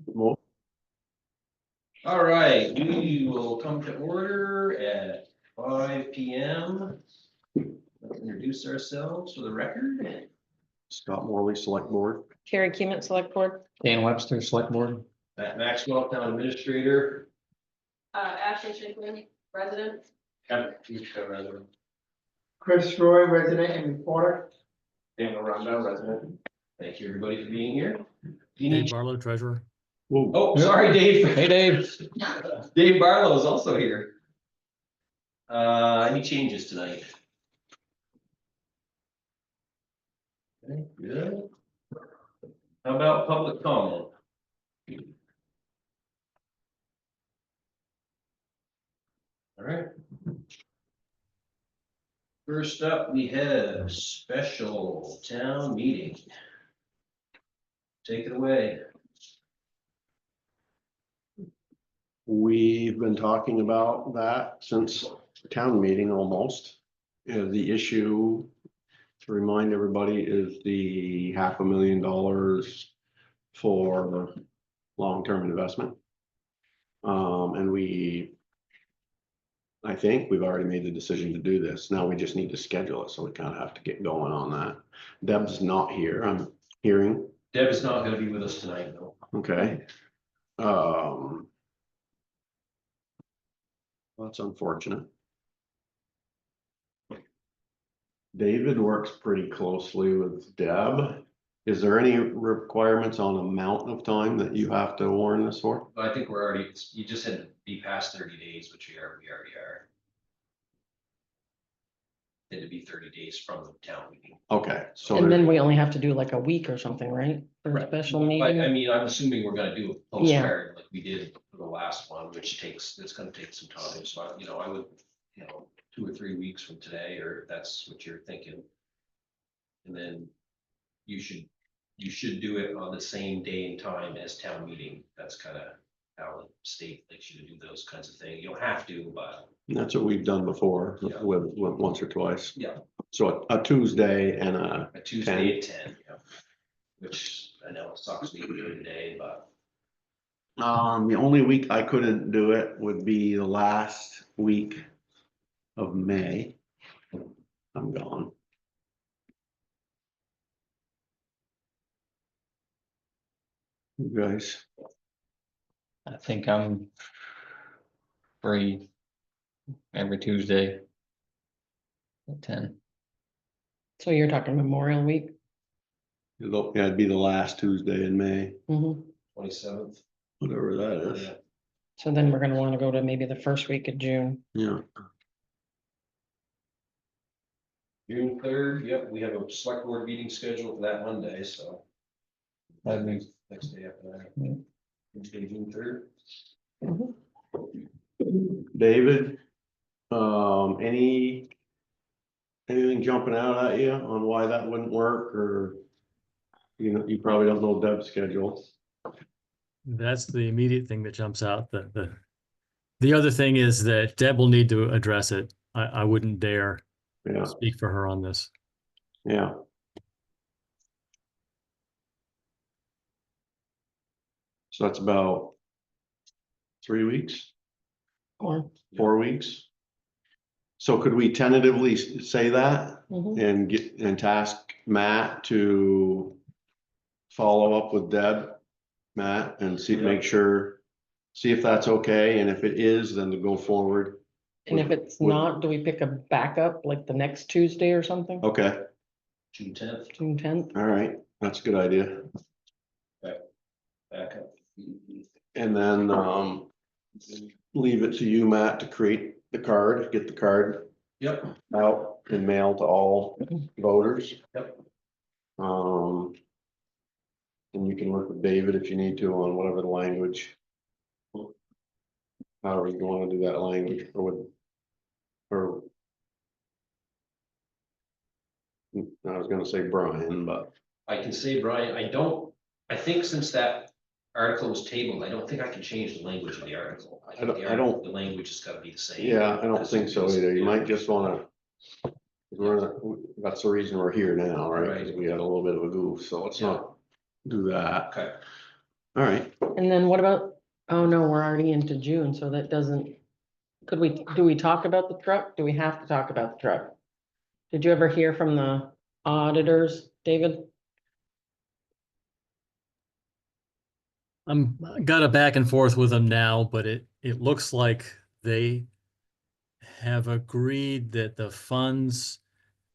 Well, All right, we will come to order at 5 p.m. Let's introduce ourselves for the record. Scott Morley, Select Board. Carrie Keeman, Select Board. Dan Webster, Select Board. Matt Maxwell, Town Administrator. Ashley Strickland, resident. Kevin Fuchs, resident. Chris Roy, resident and reporter. Daniel Ronda, resident. Thank you, everybody, for being here. Do you Dave need? Barlow, Treasurer. Whoa, Oh, sorry, Dave. Hey, Dave. Dave Barlow is also here. Any changes tonight? Okay, good. How about public comment? All right. First up, we have special town meeting. Take it away. we've been talking about that since town meeting almost. The issue, to remind everybody, is the $500,000 for long-term investment. And I think we've already made the decision to do this. Now we just need to schedule it, so we kind of have to get going on that. Deb's not here, I'm hearing. Deb is not gonna be with us tonight, though. Okay. That's unfortunate. David works pretty closely with Deb. Is there any requirements on amount of time that you have to warn this for? But I think we're already, you just had to be past 30 days, which we already are. Had to be 30 days from the town meeting. Okay, so And then we only have to do like a week or something, right? For a Right. special But I meeting. mean, I'm assuming we're gonna do a postcard like we did for the last one, which it's gonna take some time, so I would, 2 or 3 weeks from today, or if that's what you're thinking. And then you should do it on the same day and time as town meeting. That's kind of how the state likes you to do those kinds of things. You don't have to, but that's what we've done before Yeah. with once or twice. Yeah. So a Tuesday and a Tuesday at 10, which I know sucks being here today, but the only week I couldn't do it would be the last week of May. I'm gone. You guys, I think I'm free every Tuesday at 10. So you're talking Memorial Week? yeah, it'd be the last Tuesday in May, Mhm. 27th. whatever that is. Yeah. So then we're gonna wanna go to maybe the first week of June. Yeah, June 3rd, yep, we have a select board meeting scheduled for that Monday, so. That'd be- Next day after that. Mm. Tuesday, June 3rd. Mhm. David, anything jumping out at you on why that wouldn't work, or you probably don't know Deb's schedule. That's the immediate thing that jumps out. The other thing is that Deb will need to address it. I wouldn't dare Yeah, speak for her on this. yeah. So that's about 3 weeks, Or, 4 weeks. So could we tentatively say that mhm. and task Matt to follow up with Deb, Matt, and see, make sure, see if that's okay, and if it is, then to go forward. And if it's not, do we pick a backup like the next Tuesday or something? Okay, June 10th, June 10th? all right, that's a good idea. back up. And then, leave it to you, Matt, to create the card, get the card Yep, out and mail to all voters. Yep. And you can work with David if you need to on whatever the language. However you wanna do that language, or. I was gonna say Brian, but I can say, Brian, I think since that article was tabled, I don't think I can change the language of the article. I think don't- the I don't- The language has gotta be the same. yeah, I don't think so either. You might just wanna. That's the reason we're here now, right? 'Cause we had a little bit of a goof, so let's not do that. Okay, All right. And then what about, oh no, we're already into June, so that doesn't, do we talk about the truck? Do we have to talk about the truck? Did you ever hear from the auditors, David? Got a back and forth with them now, but it looks like they have agreed that the funds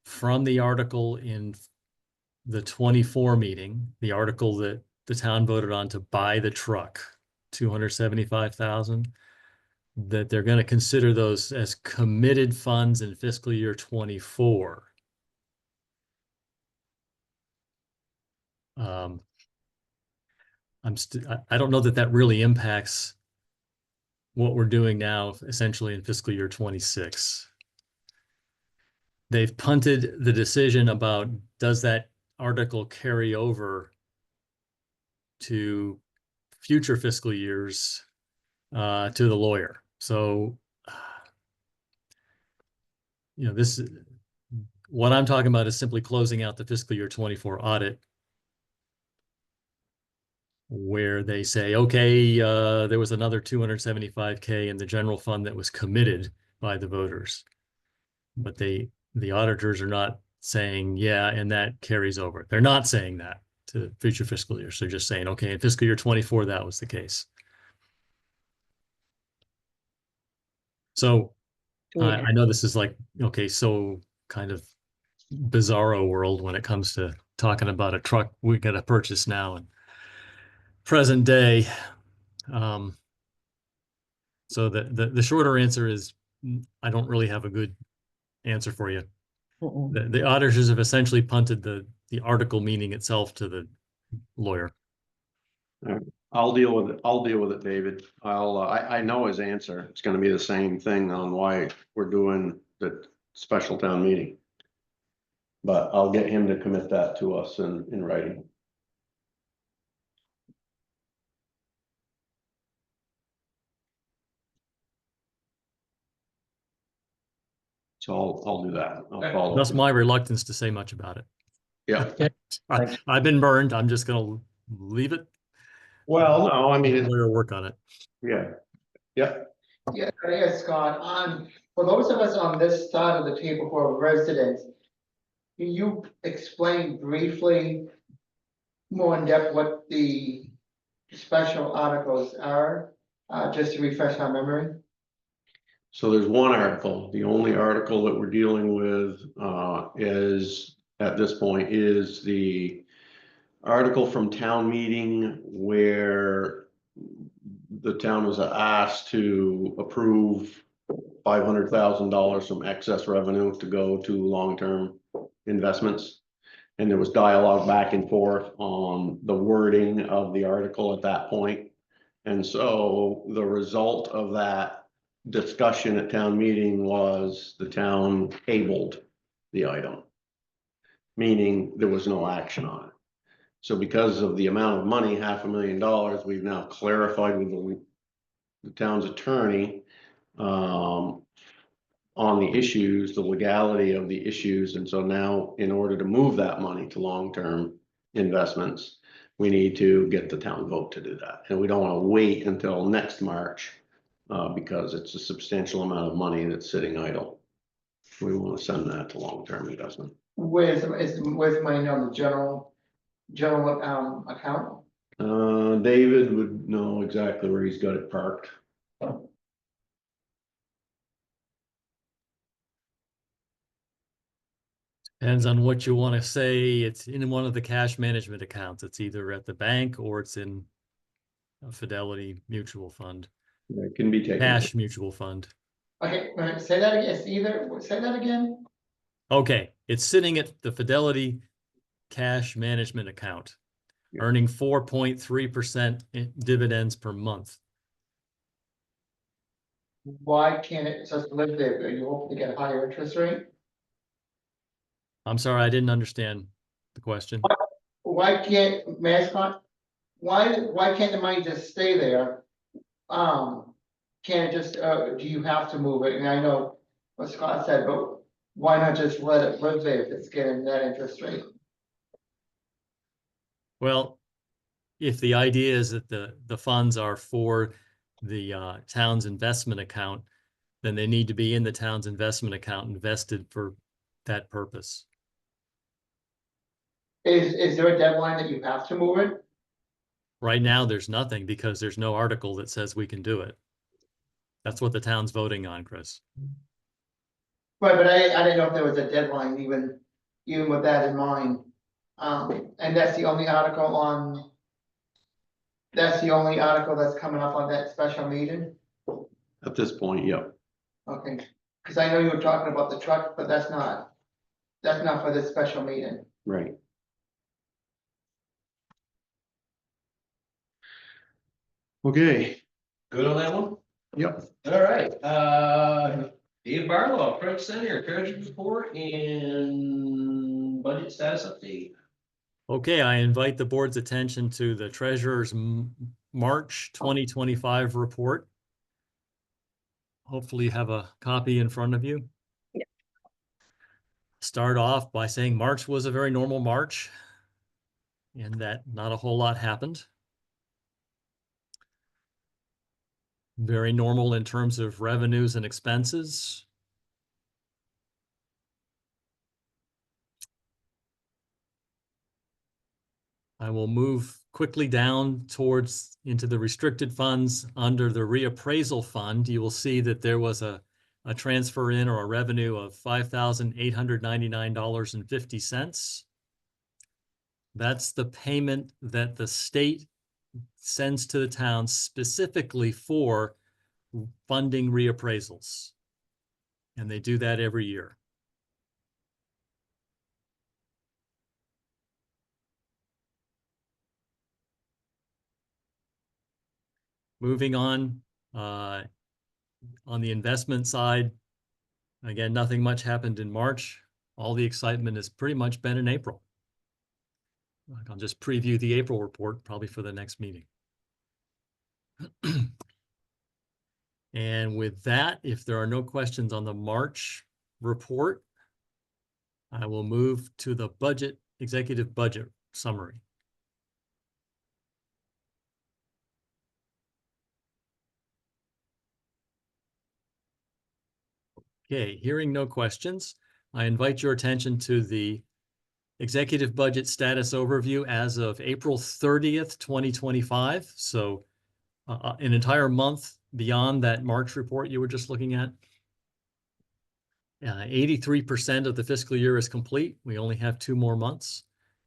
from the article in the 24 meeting, the article that the town voted on to buy the truck, 275,000, that they're going to consider those as committed funds in fiscal year 24. I don't know that that really impacts what we're doing now, essentially in fiscal year 26. They've punted the decision about does that article carry over to future fiscal years to the lawyer. So, what I'm talking about is simply closing out the fiscal year 24 audit, where they say, okay, there was another 275K in the general fund that was committed by the voters, but the auditors are not saying, yeah, and that carries over. They're not saying that to future fiscal years. They're just saying, okay, in fiscal year 24, that was the case. So I know this is like, okay, so kind of bizarro world when it comes to talking about a truck we got to purchase now and present day. So the shorter answer is I don't really have a good answer for you. The auditors have essentially punted the article meaning itself to the lawyer. All right. I'll deal with it. I'll deal with it, David. I know his answer. It's gonna be the same thing on why we're doing the special town meeting. But I'll get him to commit that to us in writing. So I'll do that. I'll follow. That's my reluctance to say much about it. Yeah. I've been burned. I'm just gonna leave it. Well, no, I mean, Lawyer work on it. yeah. Yeah. Yeah, yes, Scott, for those of us on this side of the table who are residents, can you explain briefly more in depth what the special articles are, just to refresh our memory? So there's one article, the only article that we're dealing with is, at this point, is the article from town meeting where the town was asked to approve $500,000 from excess revenue to go to long-term investments. And there was dialogue back and forth on the wording of the article at that point. And so the result of that discussion at town meeting was the town tabled the item, meaning there was no action on it. So because of the amount of money, $500,000, we've now clarified with the town's attorney on the issues, the legality of the issues. And so now, in order to move that money to long-term investments, we need to get the town vote to do that. And we don't want to wait until next March because it's a substantial amount of money that's sitting idle. We want to send that to long-term investment. Where's money on the general account? David would know exactly where he's got it parked. Depends on what you want to say. It's in one of the cash management accounts. It's either at the bank or it's in a Fidelity mutual fund, It can be taken. cash mutual fund. Okay, say that again, say that again? Okay, it's sitting at the Fidelity cash management account, earning 4.3% dividends per month. Why can't it just live there? Are you hoping to get a higher interest rate? I'm sorry, I didn't understand the question. Why can't, mascot, why can't the money just stay there? Can't it just, do you have to move it? And I know what Scott said, but why not just let it live there if it's getting that interest rate? Well, if the idea is that the funds are for the town's investment account, then they need to be in the town's investment account invested for that purpose. Is there a deadline that you have to move it? Right now, there's nothing because there's no article that says we can do it. That's what the town's voting on, Chris. Right, but I didn't know if there was a deadline even with that in mind. And that's the only article on. That's the only article that's coming up on that special meeting? At this point, yep. Okay, cause I know you were talking about the truck, but that's not for this special meeting. Right. Okay, Good on that one? yep. All right, Dave Barlow, Craig Center, treasurer's report and budget status update. Okay, I invite the board's attention to the treasurer's March 2025 report. Hopefully you have a copy in front of you. Yeah. Start off by saying March was a very normal March and that not a whole lot happened. Very normal in terms of revenues and expenses. I will move quickly down into the restricted funds. Under the reappraisal fund, you will see that there was a transfer in or a revenue of $5,899.50. That's the payment that the state sends to the town specifically for funding reappraisals. And they do that every year. Moving on the investment side, again, nothing much happened in March. All the excitement has pretty much been in April. I'll just preview the April report probably for the next meeting. And with that, if there are no questions on the March report, I will move to the executive budget summary. Okay, hearing no questions, I invite your attention to the executive budget status overview as of April 30th, 2025. So an entire month beyond that March report you were just looking at. 83% of the fiscal year is complete. We only have 2 more months.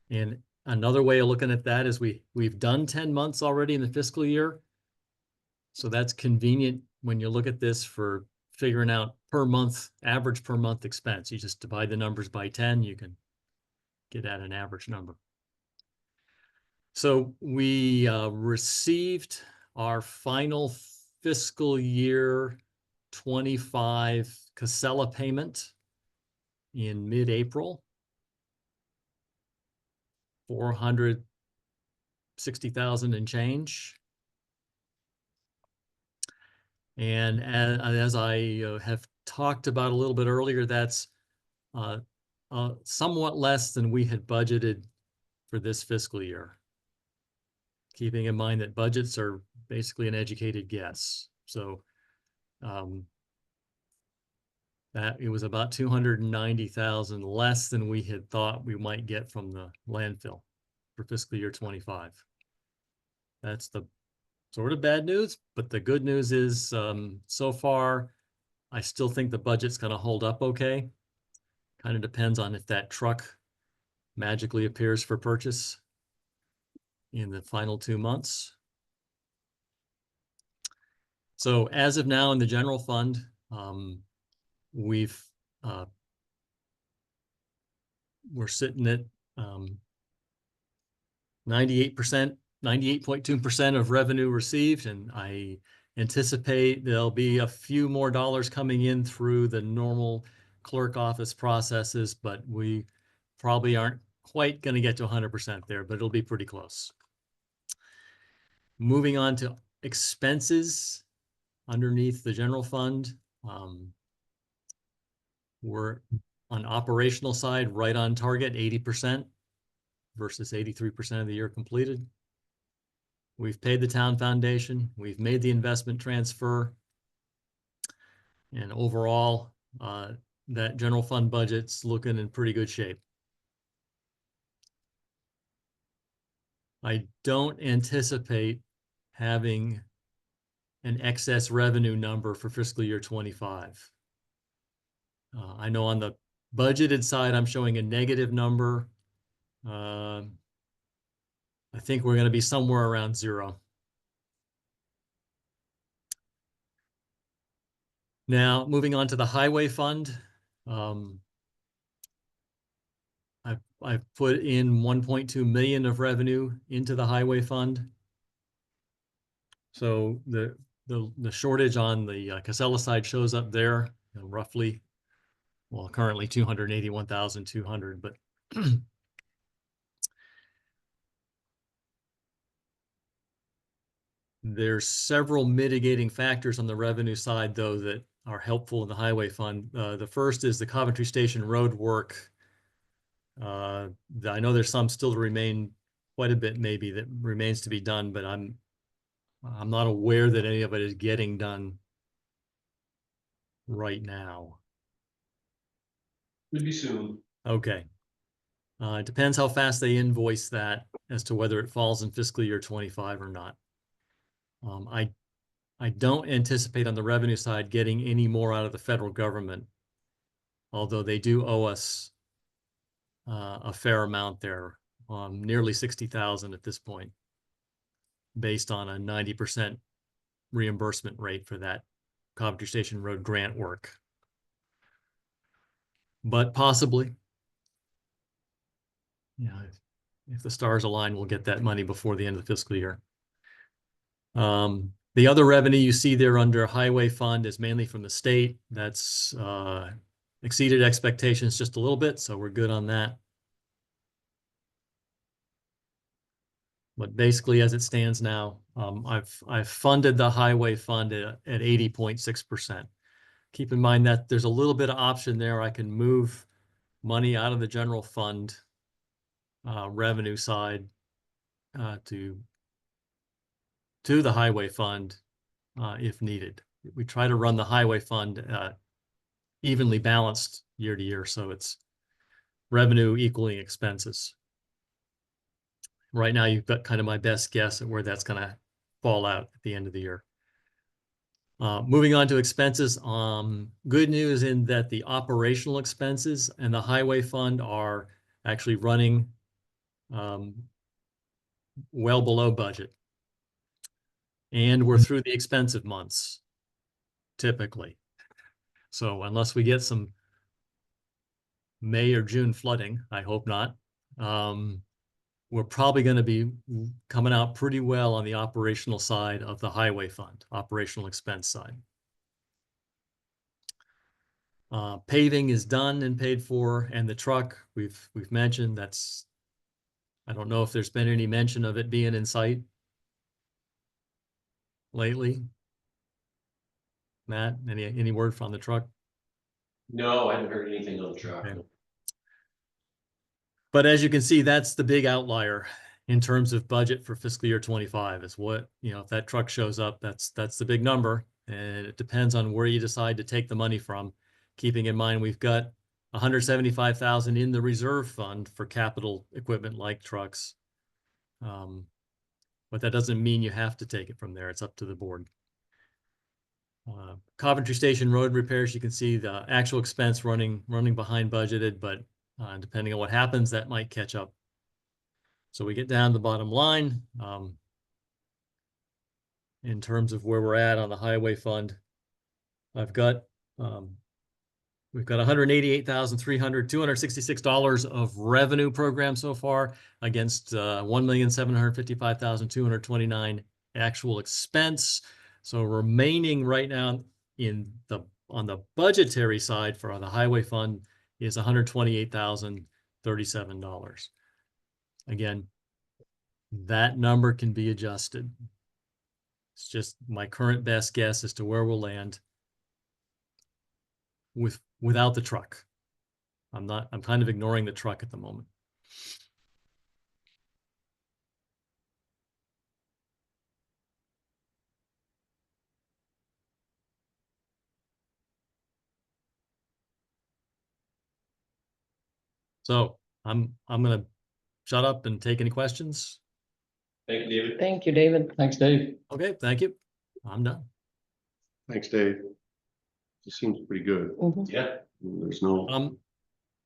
And another way of looking at that is we've done 10 months already in the fiscal year. So that's convenient when you look at this for figuring out per month, average per month expense. You just divide the numbers by 10, you can get at an average number. So we received our final fiscal year 25 Casella payment in mid-April. $460,000 and change. And as I have talked about a little bit earlier, that's somewhat less than we had budgeted for this fiscal year. Keeping in mind that budgets are basically an educated guess. So that it was about 290,000 less than we had thought we might get from the landfill for fiscal year 25. That's the sort of bad news, but the good news is so far, I still think the budget's going to hold up okay. Kind of depends on if that truck magically appears for purchase in the final 2 months. So as of now in the general fund, we're sitting at 98.2% of revenue received, and I anticipate there'll be a few more dollars coming in through the normal clerk office processes, but we probably aren't quite going to get to 100% there, but it'll be pretty close. Moving on to expenses underneath the general fund. We're on operational side, right on target, 80% versus 83% of the year completed. We've paid the town foundation. We've made the investment transfer. And overall, that general fund budget's looking in pretty good shape. I don't anticipate having an excess revenue number for fiscal year 25. I know on the budgeted side, I'm showing a negative number. I think we're going to be somewhere around 0. Now, moving on to the highway fund. I've put in 1.2 million of revenue into the highway fund. So the shortage on the Casella side shows up there, roughly, well, currently 281,200, but there's several mitigating factors on the revenue side, though, that are helpful in the highway fund. The first is the Coventry Station road work. I know there's some still to remain, quite a bit maybe, that remains to be done, but I'm not aware that any of it is getting done right now. Could be soon. Okay. It depends how fast they invoice that as to whether it falls in fiscal year 25 or not. I don't anticipate on the revenue side getting any more out of the federal government, although they do owe us a fair amount there, nearly 60,000 at this point, based on a 90% reimbursement rate for that Coventry Station Road grant work. But possibly, yeah, if the stars align, we'll get that money before the end of the fiscal year. The other revenue you see there under highway fund is mainly from the state. That's exceeded expectations just a little bit, so we're good on that. But basically, as it stands now, I've funded the highway fund at 80.6%. Keep in mind that there's a little bit of option there. I can move money out of the general fund revenue side to the highway fund if needed. We try to run the highway fund evenly balanced year to year, so it's revenue equaling expenses. Right now, you've got kind of my best guess at where that's going to fall out at the end of the year. Moving on to expenses, good news in that the operational expenses and the highway fund are actually running well below budget. And we're through the expensive months, typically. So unless we get some May or June flooding, I hope not, we're probably going to be coming out pretty well on the operational side of the highway fund, operational expense side. Paving is done and paid for, and the truck we've mentioned. That's, I don't know if there's been any mention of it being in sight lately. Matt, any word from the truck? No, I haven't heard anything on the truck. Okay. But as you can see, that's the big outlier in terms of budget for fiscal year 25 is what, if that truck shows up, that's the big number. And it depends on where you decide to take the money from. Keeping in mind, we've got 175,000 in the reserve fund for capital equipment like trucks. But that doesn't mean you have to take it from there. It's up to the board. Coventry Station road repairs, you can see the actual expense running behind budgeted, but depending on what happens, that might catch up. So we get down to the bottom line. In terms of where we're at on the highway fund, we've got $266 of revenue program so far against 1,755,229 actual expense. So remaining right now on the budgetary side for the highway fund is $128,037. Again, that number can be adjusted. It's just my current best guess as to where we'll land without the truck. I'm kind of ignoring the truck at the moment. So I'm gonna shut up and take any questions. Thank you, David. Thank you, David. Thanks, Dave. Okay, thank you. I'm done. Thanks, Dave. It seems pretty good. Mhm. Yeah, There's no,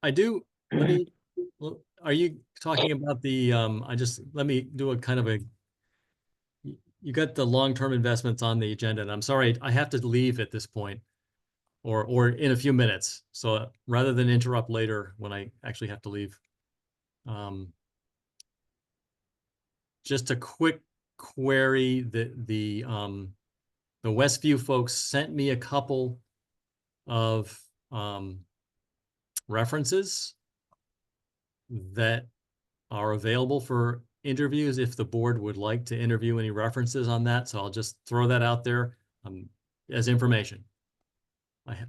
I do, let me, well, are you talking about the, let me do a kind of a, you got the long-term investments on the agenda, and I'm sorry, I have to leave at this point or in a few minutes. So rather than interrupt later when I actually have to leave. Just a quick query that the Westview folks sent me a couple of references that are available for interviews if the board would like to interview any references on that. So I'll just throw that out there as information.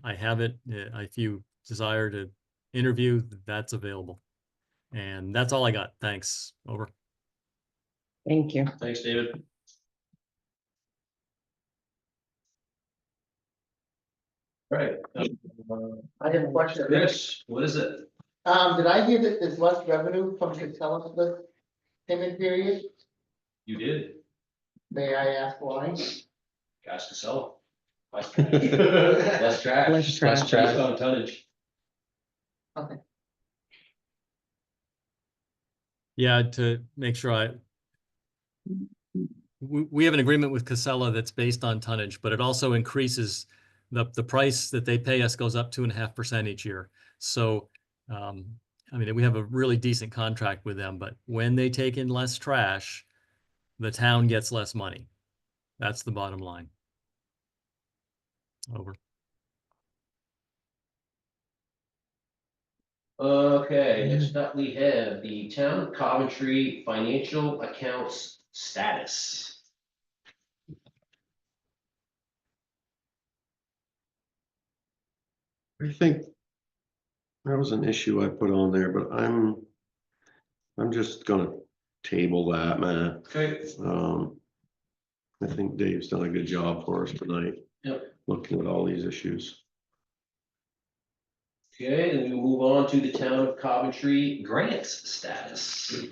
I have it. If you desire to interview, that's available. And that's all I got. Thanks. Over. Thank you. thanks, David. All right. I have a question. Chris, what is it? Did I hear that there's less revenue from Casella for this payment period? You did, May I ask why? Cash to sell. Less trash. Less trash. Based on tonnage. Okay. Yeah, to make sure we have an agreement with Casella that's based on tonnage, but it also increases the price that they pay us goes up 2.5% each year. So, I mean, we have a really decent contract with them, but when they take in less trash, the town gets less money. That's the bottom line. Over. Okay, next up we have the Town of Coventry financial accounts status. I think that was an issue I put on there, but I'm just gonna table that, man. Okay. I think Dave's done a good job for us tonight. Yep. Looking at all these issues. Okay, then we move on to the Town of Coventry grants status.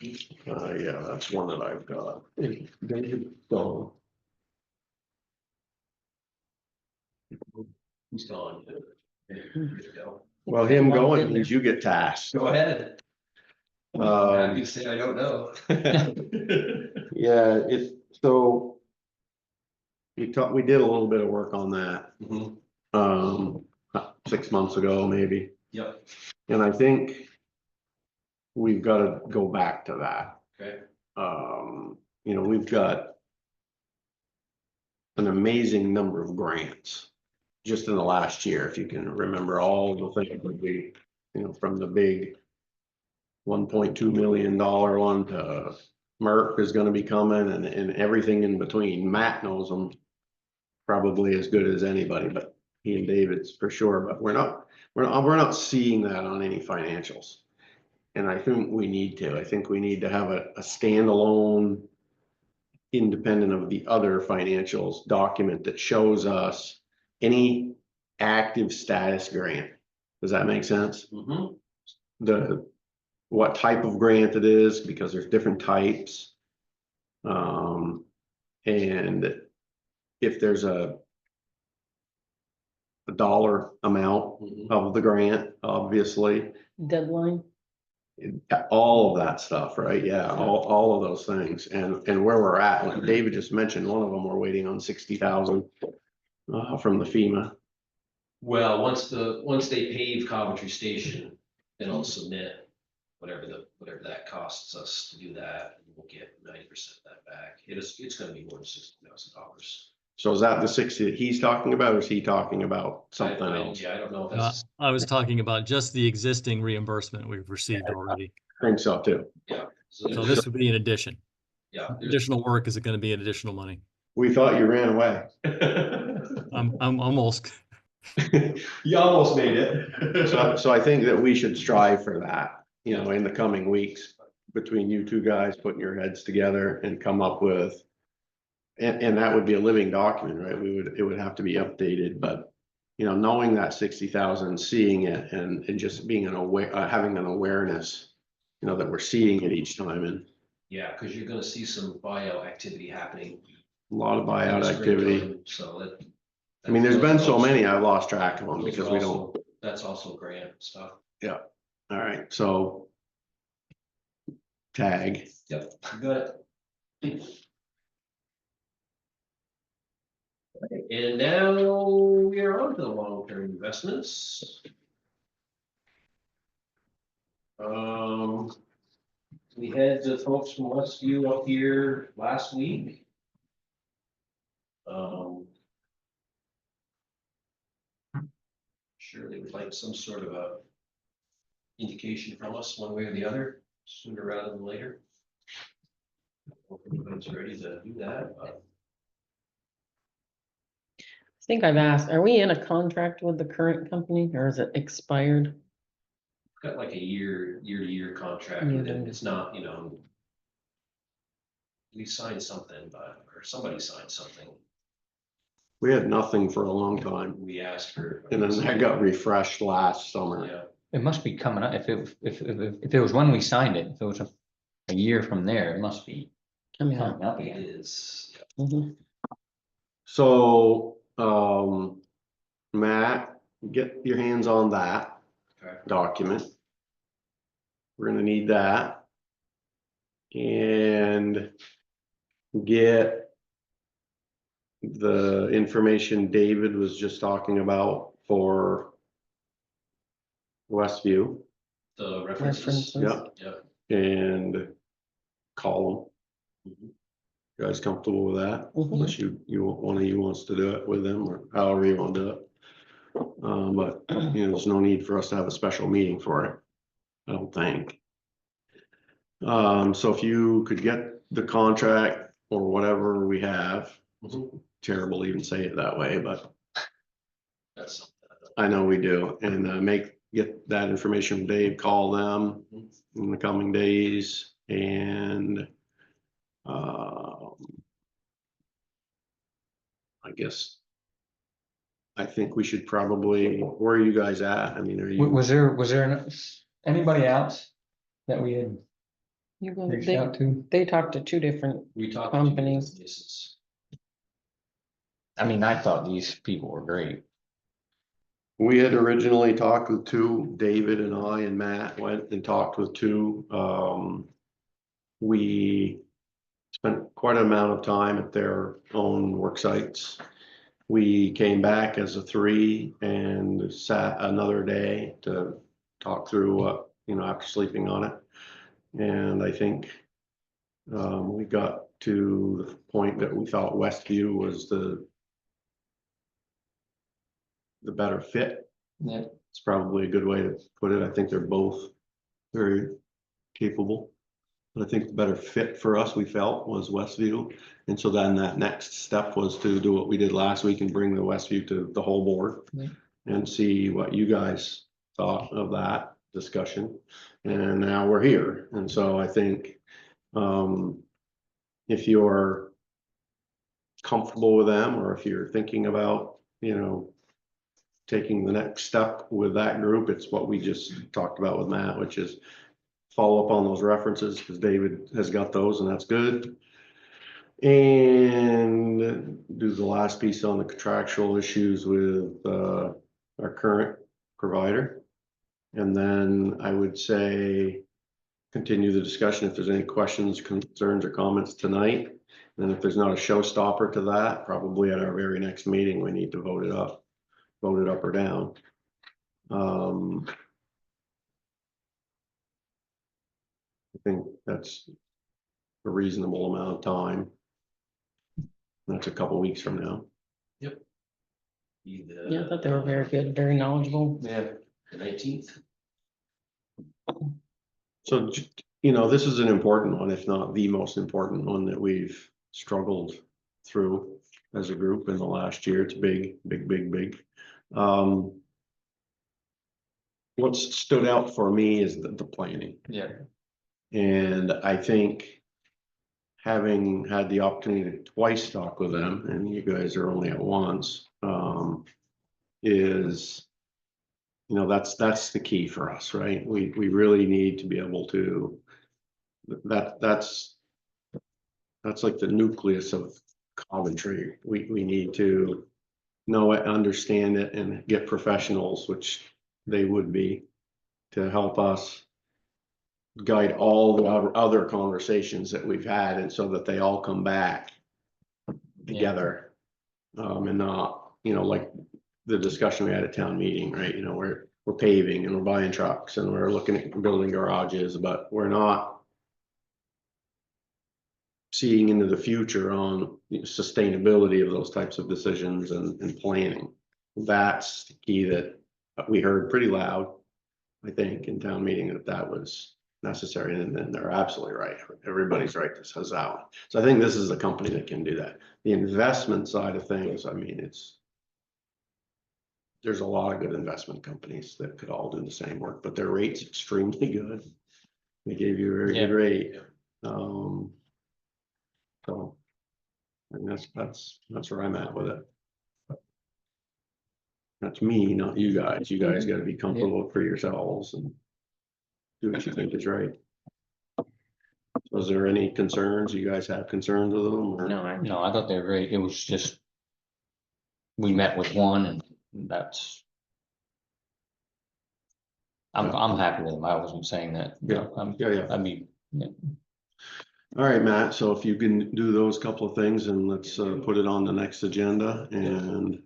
Yeah, that's one that I've got. David, so, He's gone. There you go. well, him going means you get tasked. Go ahead. Happy Um, to say I don't know. yeah, so we did a little bit of work on that, Mhm. 6 months ago, maybe. Yep, And I think we've got to go back to that. okay. We've got an amazing number of grants just in the last year, if you can remember all the things that we, from the big $1.2 million one to Merck is going to be coming and everything in between. Matt knows them probably as good as anybody, but he and David's for sure, but we're not seeing that on any financials. And I think we need to. I think we need to have a standalone, independent of the other financials document that shows us any active status grant. Does that make sense? Mm-hmm. What type of grant it is, because there's different types. And if there's a dollar amount of the grant, obviously. Deadline. All of that stuff, right? Yeah, all of those things and where we're at. Like David just mentioned, one of them, we're waiting on 60,000 from the FEMA. Well, once they pave Coventry Station, then I'll submit whatever that costs us to do that, and we'll get 90% of that back. It's gonna be more than $60,000. So is that the 60 that he's talking about, or is he talking about something else? Yeah, I don't know if that's, I was talking about just the existing reimbursement we've received already. I think so too. yeah. So this would be an addition. Yeah. Additional work is going to be an additional money. We thought you ran away. I'm almost. You almost made it. So I think that we should strive for that, in the coming weeks, between you two guys putting your heads together and come up with, and that would be a living document, right? It would have to be updated, but you know, knowing that 60,000, seeing it and just being an aware, having an awareness, you know, that we're seeing it each time and Yeah, because you're gonna see some buyout activity happening. a lot of in buyout the activity. springtime, So that. I mean, there's those been are so also- many, I've lost track of them those because are we don't, also- That's also grant stuff. all right, so. Tag, Yep, you got it. And now we are on to the long-term investments. We had the folks from Westview up here last week. Sure they would like some sort of a indication from us one way or the other, sooner rather than later. Hope everybody's ready to do that, but I think I've asked, are we in a contract with the current company or is it expired? got like a year-to-year contract, Yeah, and then then- it's not, you know. We signed something, but, or somebody signed something, we had nothing for a long time, we asked for. and then that got refreshed last summer. Yeah, It must be coming up, if it was when we signed it, if it was a year from there, it must be Coming up. coming up it again. is. Mhm. So, Matt, get your hands on that Okay. document. We're gonna need that. And get the information David was just talking about for Westview, The references. References. yeah, and call them. Mhm. You guys comfortable with that? Mhm. Unless one of you wants to do it with them, or however you want to do it. But, you know, there's no need for us to have a special meeting for it, I don't think. So if you could get the contract or whatever we have, Mhm. terrible to even say it that way, but That's something. I know we do, and get that information from Dave, call them in the coming days, and I guess I think we should probably, where are you guys at? I mean, are you, Was there anybody else that we had You go- reached out to? They talked to two different, We talked to two different Companies. places. I mean, I thought these people were great. we had originally talked with two, David and I and Matt went and talked with two. We spent quite an amount of time at their own work sites. We came back as a three and sat another day to talk through what, you know, after sleeping on it. And I think we got to the point that we thought Westview was the better fit. Yeah. It's probably a good way to put it. I think they're both very capable. But I think the better fit for us, we felt, was Westview. And so then that next step was to do what we did last week and bring the Westview to the whole board. Yeah. And see what you guys thought of that discussion. And now we're here. And so I think if you're comfortable with them, or if you're thinking about, you know, taking the next step with that group, it's what we just talked about with Matt, which is follow up on those references, because David has got those and that's good. And do the last piece on the contractual issues with our current provider. And then I would say continue the discussion if there's any questions, concerns, or comments tonight. And if there's not a showstopper to that, probably at our very next meeting, we need to vote it up or down. I think that's a reasonable amount of time. That's a couple weeks from now. yeah, I thought they were very good, very knowledgeable. Yeah, the 19th. So, you know, this is an important one, if not the most important one that we've struggled through as a group in the last year. It's big, big, big, big. What's stood out for me is the planning. Yeah. And I think having had the opportunity to twice talk with them, and you guys are only at once, is, you know, that's the key for us, right? We really need to be able to, that's like the nucleus of Coventry. We need to know it, understand it, and get professionals, which they would be, to help us guide all the other conversations that we've had, and so that they all come back together. And not, you know, like the discussion we had at town meeting, right? You know, we're paving and we're buying trucks and we're looking at building garages, but we're not seeing into the future on sustainability of those types of decisions and planning. That's the key that we heard pretty loud, I think, in town meeting, that was necessary, and then they're absolutely right. Everybody's right that says that one. So I think this is a company that can do that. The investment side of things, I mean, there's a lot of good investment companies that could all do the same work, but their rate's extremely good. They gave you a very good rate. So, and that's where I'm at with it. That's me, not you guys. You guys gotta be comfortable for yourselves and do what you think is right. Was there any concerns? You guys have concerns with them? Or? No, I thought they were great. It was just, we met with one and that's. I'm happy with them. I wasn't saying that. Yeah. Yeah. I mean, All right, Matt, so if you can do those couple of things, and let's put it on the next agenda, and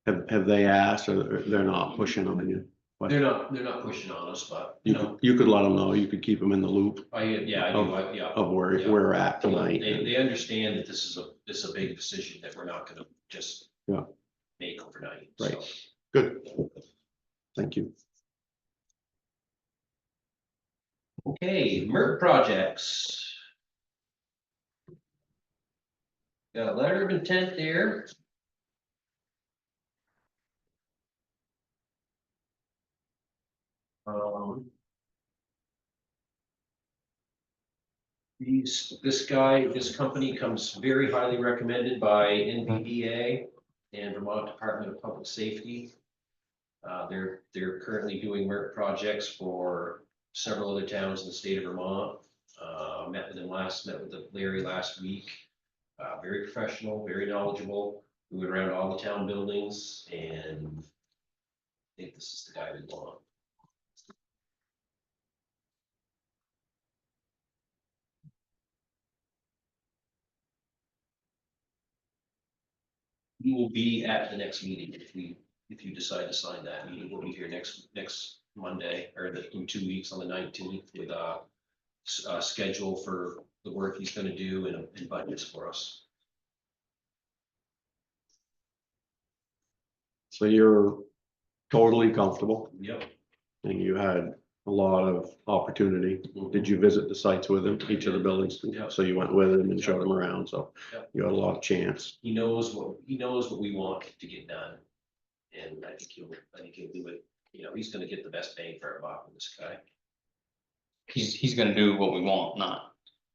have they asked, or they're not pushing on you? They're not pushing on us, but you know, You could let them know, you could keep them in the loop I do, yeah. of where we're at tonight. They understand that this is a big decision that we're not gonna just make overnight. Right. So. Good. Thank you. Okay, MERT projects. Got a letter of intent there. This company comes very highly recommended by NVDA and Vermont Department of Public Safety. They're currently doing MERT projects for several other towns in the state of Vermont. Met with Larry last week. Very professional, very knowledgeable. We went around all the town buildings, and I think this is the guy we want. We will be at the next meeting if you decide to sign that meeting. We'll be here next Monday, or in 2 weeks on the 19th, with a schedule for the work he's gonna do and budgets for us. So you're totally comfortable, Yep. and you had a lot of opportunity. Did you visit the sites with him, each of the buildings? Yeah. So you went with him and showed him around, so Yep. you had a lot of chance. He knows what we want to get done. And I think he'll do it. You know, he's gonna get the best bang for our buck with this guy. he's gonna do what we want, not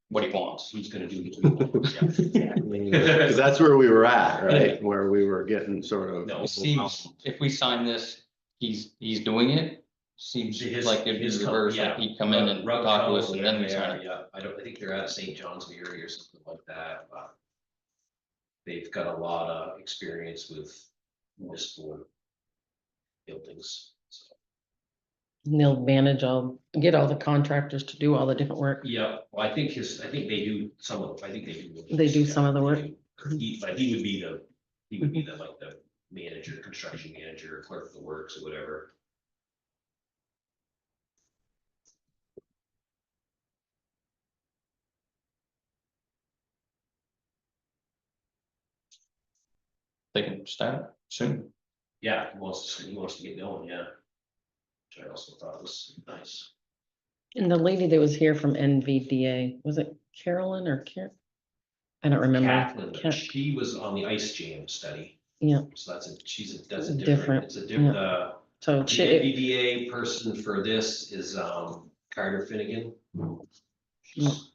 what he wants. He's gonna do what we want. Yeah. Because that's where we were at, right? Where we were getting sort of. No. It seems, if we sign this, he's doing it. Seems like it'd be reverse, like he'd come in and talk to us and then we sign it. Yeah, I think they're out of St. John's, Missouri or something like that, but they've got a lot of experience with municipal buildings. So. And they'll manage get all the contractors to do all the different work. Yeah, well, I think they do some of, I think they do. They do some of the work. But he would be the like the manager, construction manager, clerk of the works or whatever. They can start soon. Yeah, he wants to get going, yeah. Which I also thought was nice. And the lady that was here from NVDA, was it Carolyn or I don't remember. Kathleen, she was on the ice jam study. Yeah. So that's a Different, different, it's a different, So the NVDA person for this is, Carter Finnegan.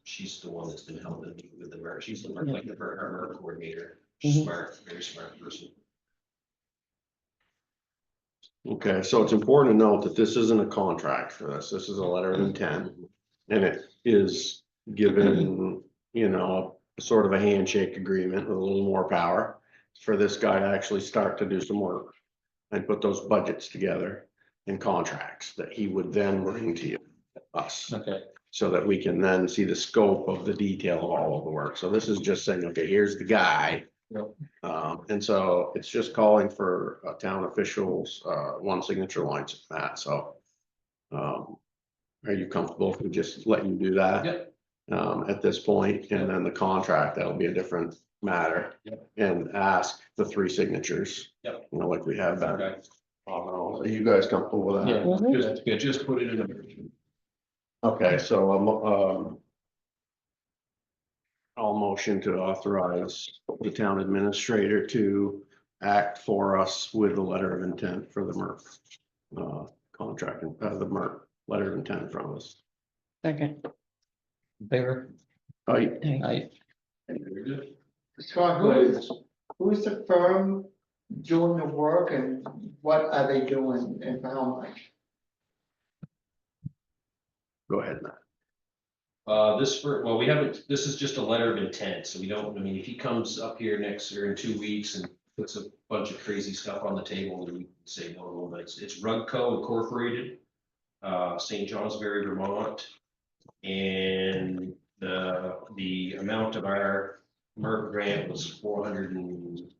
She's the one that's been helping me with the MERT. She's the MERT, like our MERT coordinator. Mhm. Smart, very smart person. Okay, so it's important to note that this isn't a contract for this. This is a letter of intent. And it is given, you know, sort of a handshake agreement with a little more power for this guy to actually start to do some work and put those budgets together and contracts that he would then bring to you, us, Okay, so that we can then see the scope of the detail of all of the work. So this is just saying, okay, here's the guy. Yep. And so it's just calling for town officials, one signature line to that, so. Are you comfortable if we just let you do that? Yep. At this point, and then the contract, that'll be a different matter. Yep. And ask the 3 signatures. Yep. You know, like we have that. Okay. Are you guys comfortable with that? yeah, Mhm. that's good. Just put it in a. Okay, so, I'll motion to authorize the town administrator to act for us with the letter of intent for the MERC. Contract, the MERC letter of intent from us. Second. In favor? Okay. Very good. Scott, who's the firm doing the work and what are they doing and for how much? Go ahead, Matt. Well, we haven't, this is just a letter of intent, so we don't, I mean, if he comes up here next year in 2 weeks and puts a bunch of crazy stuff on the table, then we can say no, but it's Rugco Incorporated, St. Johnsbury, Vermont. And the amount of our MERP grant was 400 and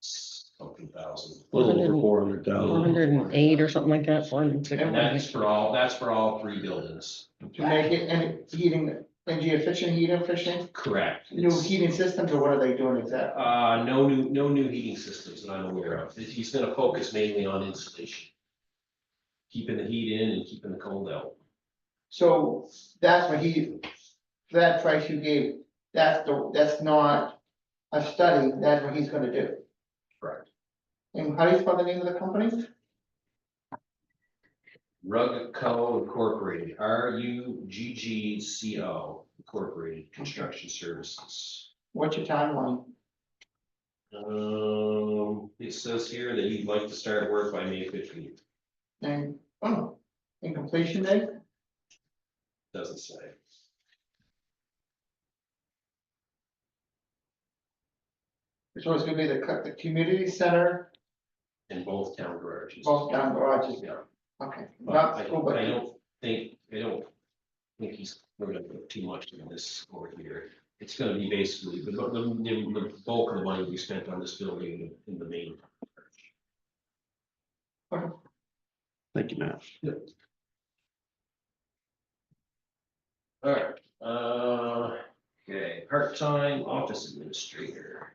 something thousand. A little over 400,000. 408 or something like that, 406. And that's for all 3 buildings. To make it any heating, energy efficient, heat efficient, Correct. new heating systems, or what are they doing exactly? No new heating systems that I'm aware of. He's gonna focus mainly on insulation. Keeping the heat in and keeping the cold out. So that's what for that price you gave, that's not a study, that's what he's gonna do. Correct. And how do you spell the name of the company? Rugco Incorporated, RUGGCO Incorporated Construction Services. What's your timeline? It says here that you'd like to start work by May 15th. And, and completion date? Doesn't say. So it's gonna be the community center, In both town garages. both down garages, Yeah. okay, But not I school, but. I don't think we're gonna put too much in this over here. It's gonna be basically, the bulk of the money we spent on this building in the main. Thank you, Matt. All right, okay, part-time office administrator.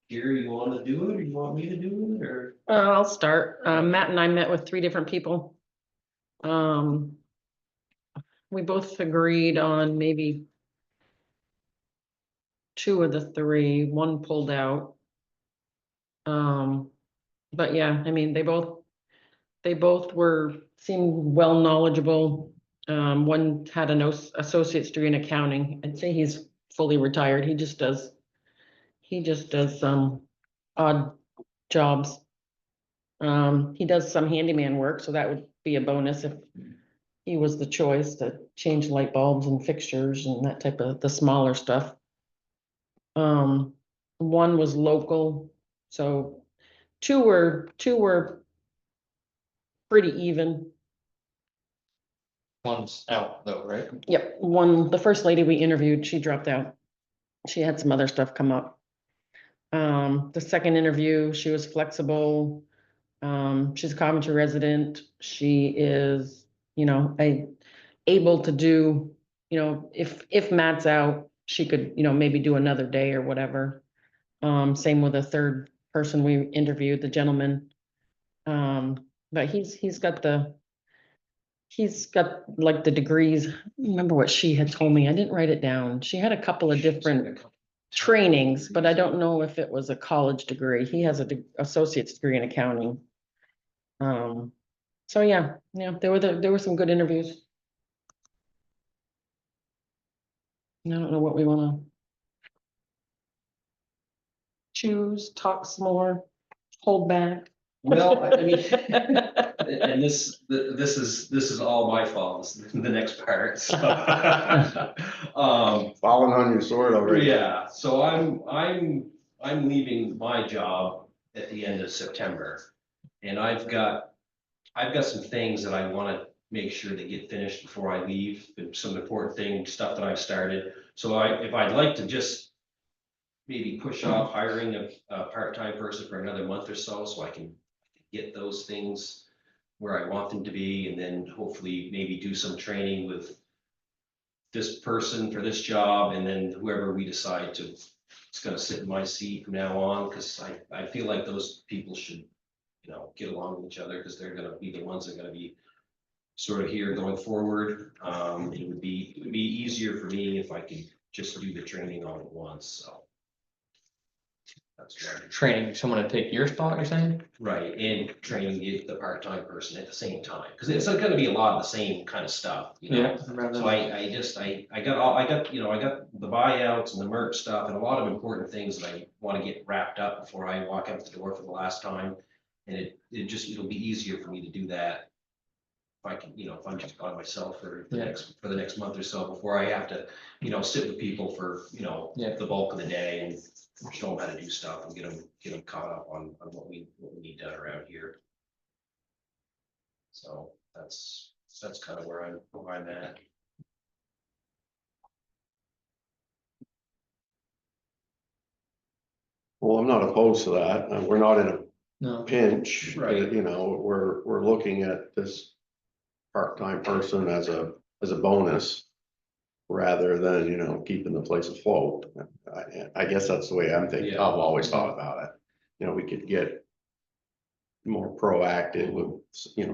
Here, you wanna do it, or you want me to do it, or? I'll start. Matt and I met with 3 different people. We both agreed on maybe 2 of the 3, 1 pulled out. But yeah, I mean, they both seemed well knowledgeable. One had an associate's degree in accounting. I'd say he's fully retired. He just does some odd jobs. He does some handyman work, so that would be a bonus if he was the choice to change light bulbs and fixtures and that type of, the smaller stuff. One was local, so two were pretty even. One's out though, right? Yep, the first lady we interviewed, she dropped out. She had some other stuff come up. The second interview, she was flexible. She's a Coventry resident. She is, able to do, if Matt's out, she could, maybe do another day or whatever. Same with the third person we interviewed, the gentleman. But he's got like the degrees. I don't remember what she had told me. I didn't write it down. She had a couple of different trainings, but I don't know if it was a college degree. He has a associate's degree in accounting. So yeah, there were some good interviews. I don't know what we wanna, choose, talk some more, hold back? Well, I mean, and this is all my fault, this is the next part, so. Falling on your sword already. Yeah, so I'm leaving my job at the end of September. And I've got some things that I wanna make sure they get finished before I leave, and some important things, stuff that I've started. So if I'd like to just maybe push off hiring a part-time person for another month or so I can get those things where I want them to be, and then hopefully maybe do some training with this person for this job, and then whoever we decide to, it's gonna sit in my seat from now on, because I feel like those people should, get along with each other, because they're gonna be the ones that are gonna be sort of here going forward. It would be easier for me if I could just do the training all at once, so. That's right. Training someone to take your spot, you're saying? Right, and training the part-time person at the same time, because it's gonna be a lot of the same kind of stuff, So I got the buyouts and the merch stuff and a lot of important things that I wanna get wrapped up before I walk out the door for the last time. And it'll be easier for me to do that. If I can, if I'm just by myself for the next month or so, before I have to, sit with people for, the bulk of the day and show them how to do stuff and get them caught up on what we need done around here. So that's kind of where I'm at. Well, I'm not opposed to that. We're not in a No. pinch, Right. we're looking at this part-time person as a bonus rather than, keeping the place afloat. I guess that's the way I'm thinking. Yeah. I've always thought about it. We could get more proactive with,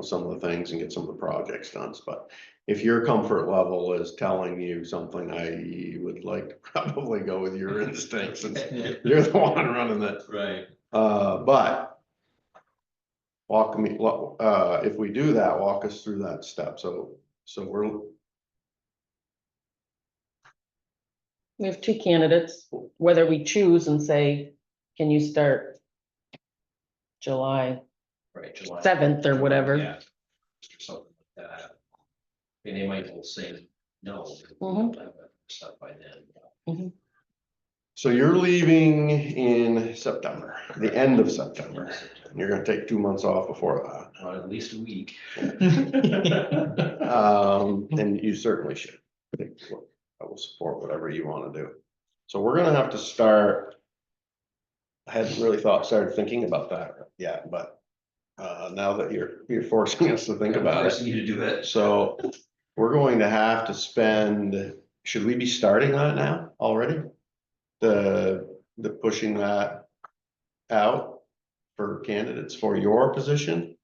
some of the things and get some of the projects done. But if your comfort level is telling you something, I would like to probably go with your instincts, and you're the one running it. Right. But if we do that, walk us through that step. So We have two candidates, whether we choose and say, can you start July Right, July 7th or whatever? Yeah, or something like that. And they might all say no, we Mhm. don't have that stuff by then. So you're leaving in September, the end of September. You're gonna take 2 months off before that. At least a week. And you certainly should. I will support whatever you wanna do. So we're gonna have to start. I hadn't really started thinking about that yet, but now that you're forcing us to think about it. Forcing you to do it. So we're going to have to spend, should we be starting that now already? The pushing that out for candidates for your position?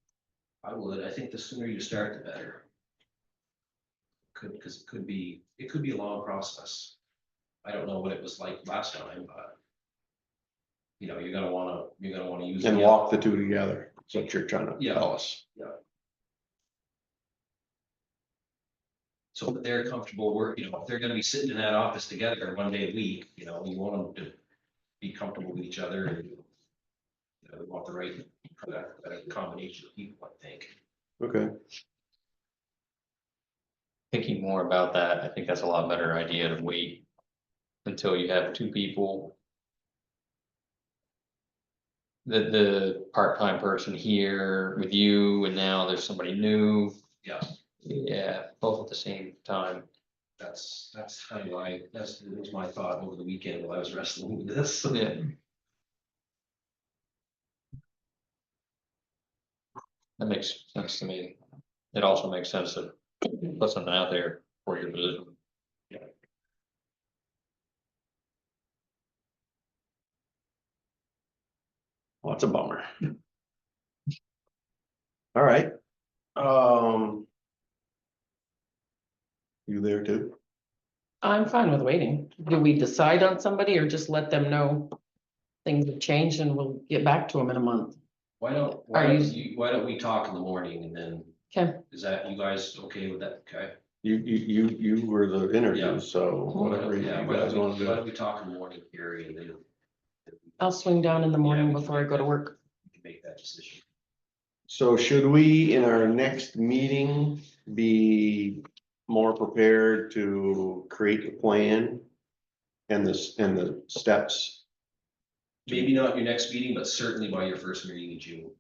I would, I think the sooner you start, the better. Because it could be a long process. I don't know what it was like last time, but. You're gonna wanna use. And walk the two together, that's what you're trying to tell us. So that they're comfortable if they're gonna be sitting in that office together 1 day a week, you want them to be comfortable with each other and. We want the right combination of people, I think. Okay, Thinking more about that, I think that's a lot better idea to wait until you have two people. The part-time person here with you, and now there's somebody new. Yeah, Yeah, both at the same time. that's kind of that was my thought over the weekend while I was wrestling with this. Yeah. That makes sense to me. It also makes sense to put something out there for your position. well, it's a bummer. All right. You there too? I'm fine with waiting. Do we decide on somebody or just let them know things have changed and we'll get back to them in a month? Why don't we talk in the morning and then, Okay, is that, you guys okay with that? Okay. You were the interview, Yeah. so whatever you Yeah, guys wanna why do. don't we talk in the morning, Gary, and then. I'll swing down in the morning we can before I make go to that- work. we can make that decision. So should we, in our next meeting, be more prepared to create the plan? And the steps? Maybe not your next meeting, but certainly by your first meeting in June.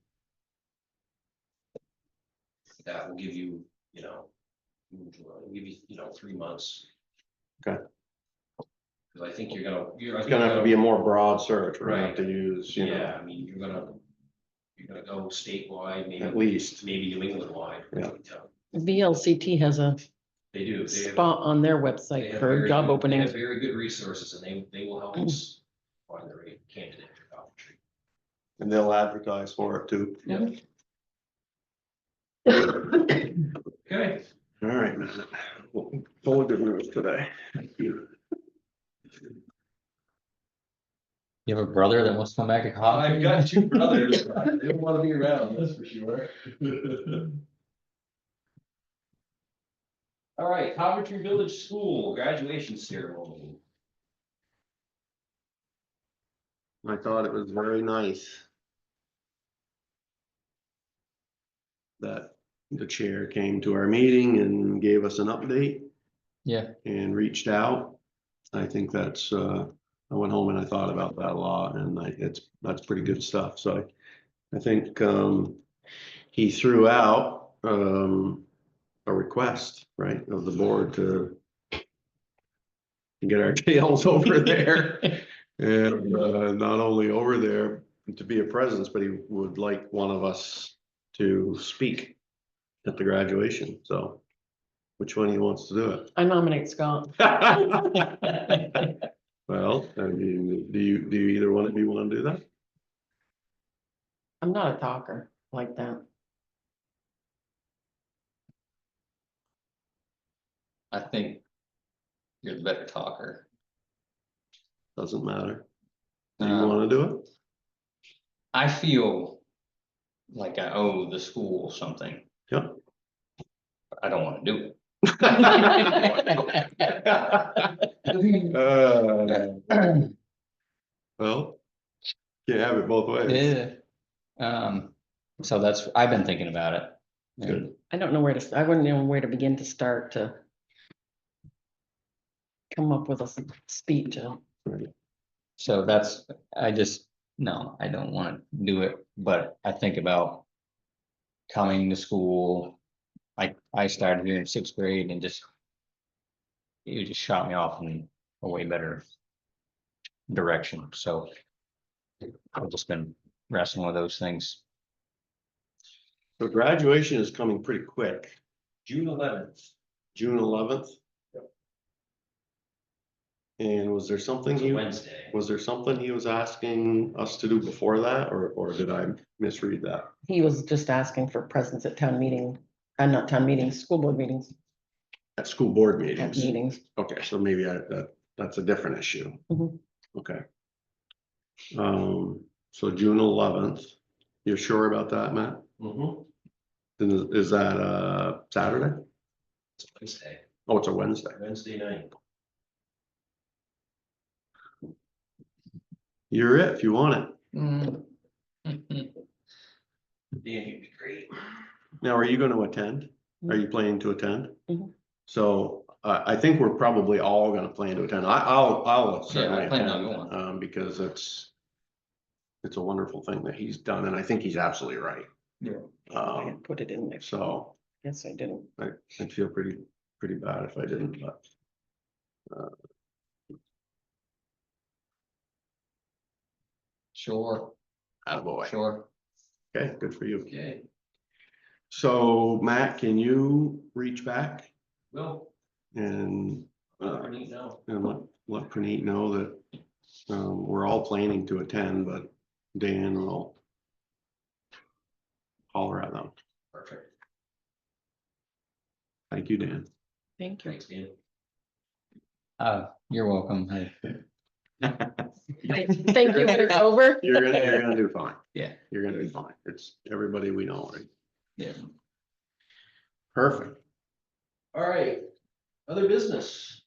That will give you, you know, give you, 3 months. Okay. Cause I think you're It's gonna have to be a more broad search, we're gonna have to Right. use, yeah, I mean, you're gonna go statewide, maybe. at least. Maybe New England wide. Yeah. VLCT has a They do. They have- spot on their they website have for very job good- They openings. have very good resources and they will help us find the right candidate for Coventry. And they'll advertise for it too. Yeah. Okay. All right, man. Full of good news today. You have a brother that wants to come back to college? I've got two brothers, but they don't wanna be around, that's for sure. All right, Coventry Village School graduation ceremony. I thought it was very nice that the chair came to our meeting and gave us an update Yeah, and reached out. I think that's, I went home and I thought about that a lot and that's pretty good stuff. So I think, he threw out, a request, right, of the board to get our tails over there. And, not only over there to be a presence, but he would like one of us to speak at the graduation, so which one he wants to do it? I nominate Scott. Well, I mean, do you either one of you want to do that? I'm not a talker like that. I think you're the better talker. Doesn't matter. Do you Um, want to do it? I feel like I owe the school something. Yep. But I don't want to do it. Well, can't have it both ways. Yeah. So I've been thinking about it. Good. I don't know where to, I wouldn't know where to begin to start to come up with a speech. So no, I don't want to do it, but I think about coming to school. I started here in 6th grade and it just shot me off in a way better direction, so I've just been wrestling with those things. So graduation is coming pretty quick, June 11th. June 11th. And was there something It's a he, Wednesday. was there something he was asking us to do before that, or did I misread that? He was just asking for presence at town meeting, not town meetings, school board meetings, At school board at meetings? meetings. Okay, so maybe that's a different issue. Mhm. Okay. So June 11th, you're sure about that, Matt? Mhm. Then is that Saturday? It's Wednesday, Oh, it's a Wednesday. Wednesday night. You're it if you want it. Mm. Dan, you'd be great. Now, are you going to attend? Are you planning to attend? Mhm. So I think we're probably all going to plan to attend. I'll certainly plan on attend, going. because it's a wonderful thing that he's done, and I think he's absolutely right. Yeah. I had put it in there. So Yes, I didn't. I'd feel pretty bad if I didn't, but. Sure, Attaboy. sure. Okay, good for you. Okay, So Matt, can you reach back well, and, I need to know. and let Praneet know that, we're all planning to attend, but Dan will holler at them. Perfect. Thank you, Dan. Thank you. Thanks, Dan. You're welcome. Thank you, it's over. You're gonna do fine. Yeah. You're gonna do fine. It's everybody we know, right? Yeah. Perfect. All right, other business.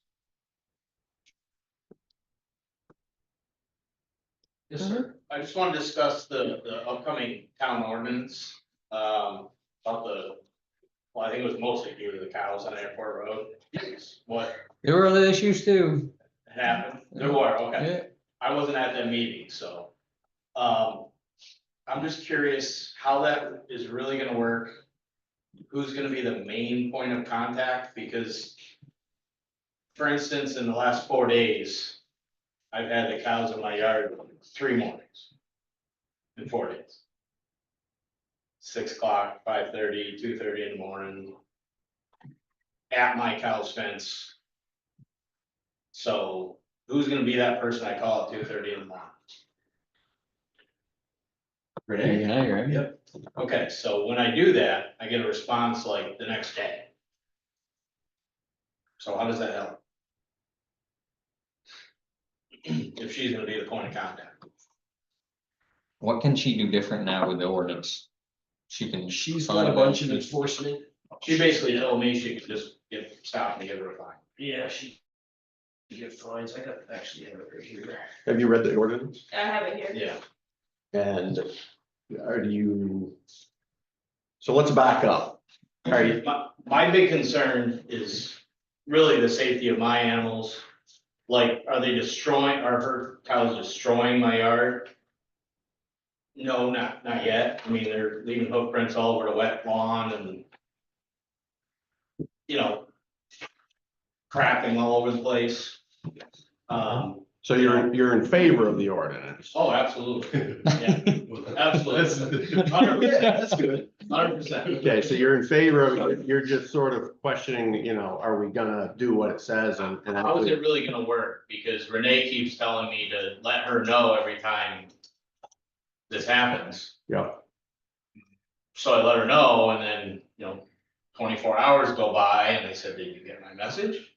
Yes, sir. I just want to discuss the upcoming town ordinance, about well, I think it was mostly due to the cows on Airport Road. What There were other issues too. happened, there were, okay, Yeah. I wasn't at that meeting, so. I'm just curious how that is really gonna work. Who's gonna be the main point of contact, because. For instance, in the last 4 days, I've had the cows in my yard 3 mornings. In 4 days. 6 o'clock, 5:30, 2:30 in the morning. At my cow's fence. So who's gonna be that person I call at 2:30 in the morning? Renee? Yeah, right. Yep. Okay, so when I do that, I get a response like the next day. So how does that help? If she's gonna be the point of contact. What can she do different now with the ordinance? She can. She's file got a bunch of it. enforcement. She basically told me she could just get stopped and give her a fine. Yeah, she get fines. I got actually have it right here. Have you read the ordinance? I have it here. Yeah, And are you? So let's back up. Are you, my big concern is really the safety of my animals. Like, are they destroying, are her cows destroying my yard? No, not yet. I mean, they're leaving hoof prints all over the wet lawn and. You know. Crapping all over the place. so you're in favor of the ordinance? Oh, absolutely, yeah, absolutely. 100%. That's good. 100%. Okay, so you're in favor of, it, you're just sort of questioning, you know, are we gonna do what it says and? How is it really gonna work? Because Renee keeps telling me to let her know every time this happens. Yeah, So I let her know and then, 24 hours go by and they said, did you get my message?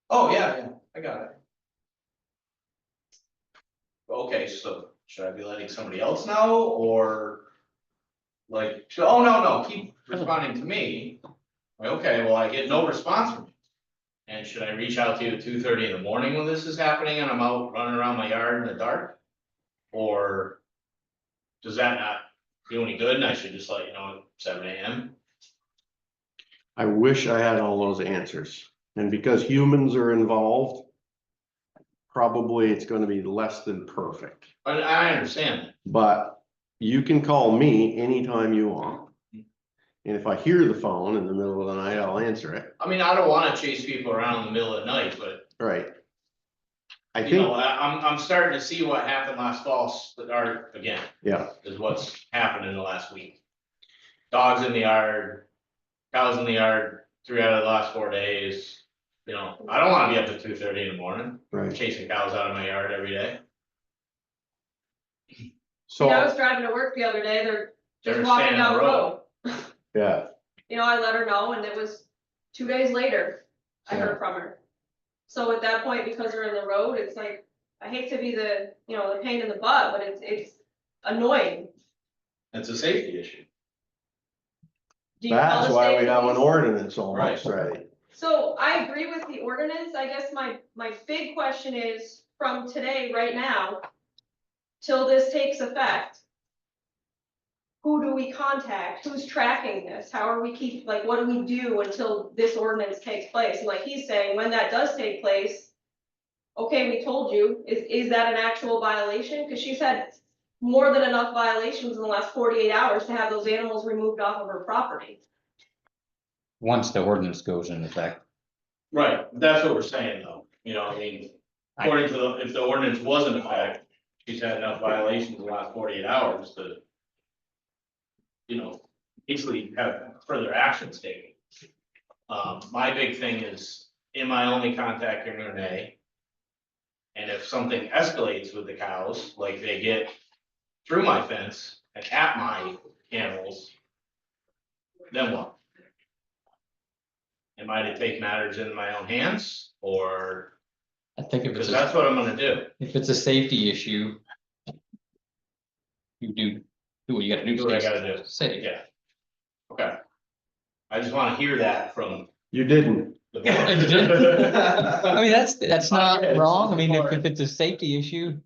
Oh, yeah, I got it. Okay, so should I be letting somebody else know or? Like, oh, no, keep responding to me. Like, okay, well, I get no response from you. And should I reach out to you at 2:30 in the morning when this is happening and I'm out running around my yard in the dark? Or does that not do any good and I should just let you know at 7 AM? I wish I had all those answers, and because humans are involved. Probably it's gonna be less than perfect, But I understand that. but you can call me anytime you want. And if I hear the phone in the middle of the night, I'll answer it, I mean, I don't wanna chase people around in the middle of the night, but right? I you know, think, I'm starting to see what happened last fall, or again, yeah, is what's happened in the last week. Dogs in the yard, cows in the yard, 3 out of the last 4 days. I don't wanna be up at 2:30 in the morning, right, chasing cows out of my yard every day. And I was so, driving to work the other day, they're They're just walking staying down on the the road. yeah, I let her know and it was 2 days later, I Yeah. heard from her. So at that point, because they're in the road, it's like, I hate to be the pain in the butt, but it's annoying. It's a safety issue. Do you call that's the why state we have an police? ordinance almost ready. So I agree with the ordinance, I guess my big question is, from today, right now, till this takes effect. Who do we contact? Who's tracking this? How are we what do we do until this ordinance takes place? And like he's saying, when that does take place. Okay, we told you, is that an actual violation? Cause she's had more than enough violations in the last 48 hours to have those animals removed off of her property. Once the ordinance goes into effect. Right, that's what we're saying though, I mean, according to if the ordinance was in effect, she's had enough violations in the last 48 hours to. Easily have further actions taken. My big thing is, am I only contacting Renee? And if something escalates with the cows, like they get through my fence and at my animals. Then what? Am I to take matters into my own hands, or, I think if because it's, that's what I'm gonna do. if it's a safety issue. You do what you gotta do. Do what I gotta do. Safe. Yeah. Okay. I just wanna hear that from You didn't, the I board. mean, that's not Yeah, it's wrong. I mean, if important. it's a safety issue.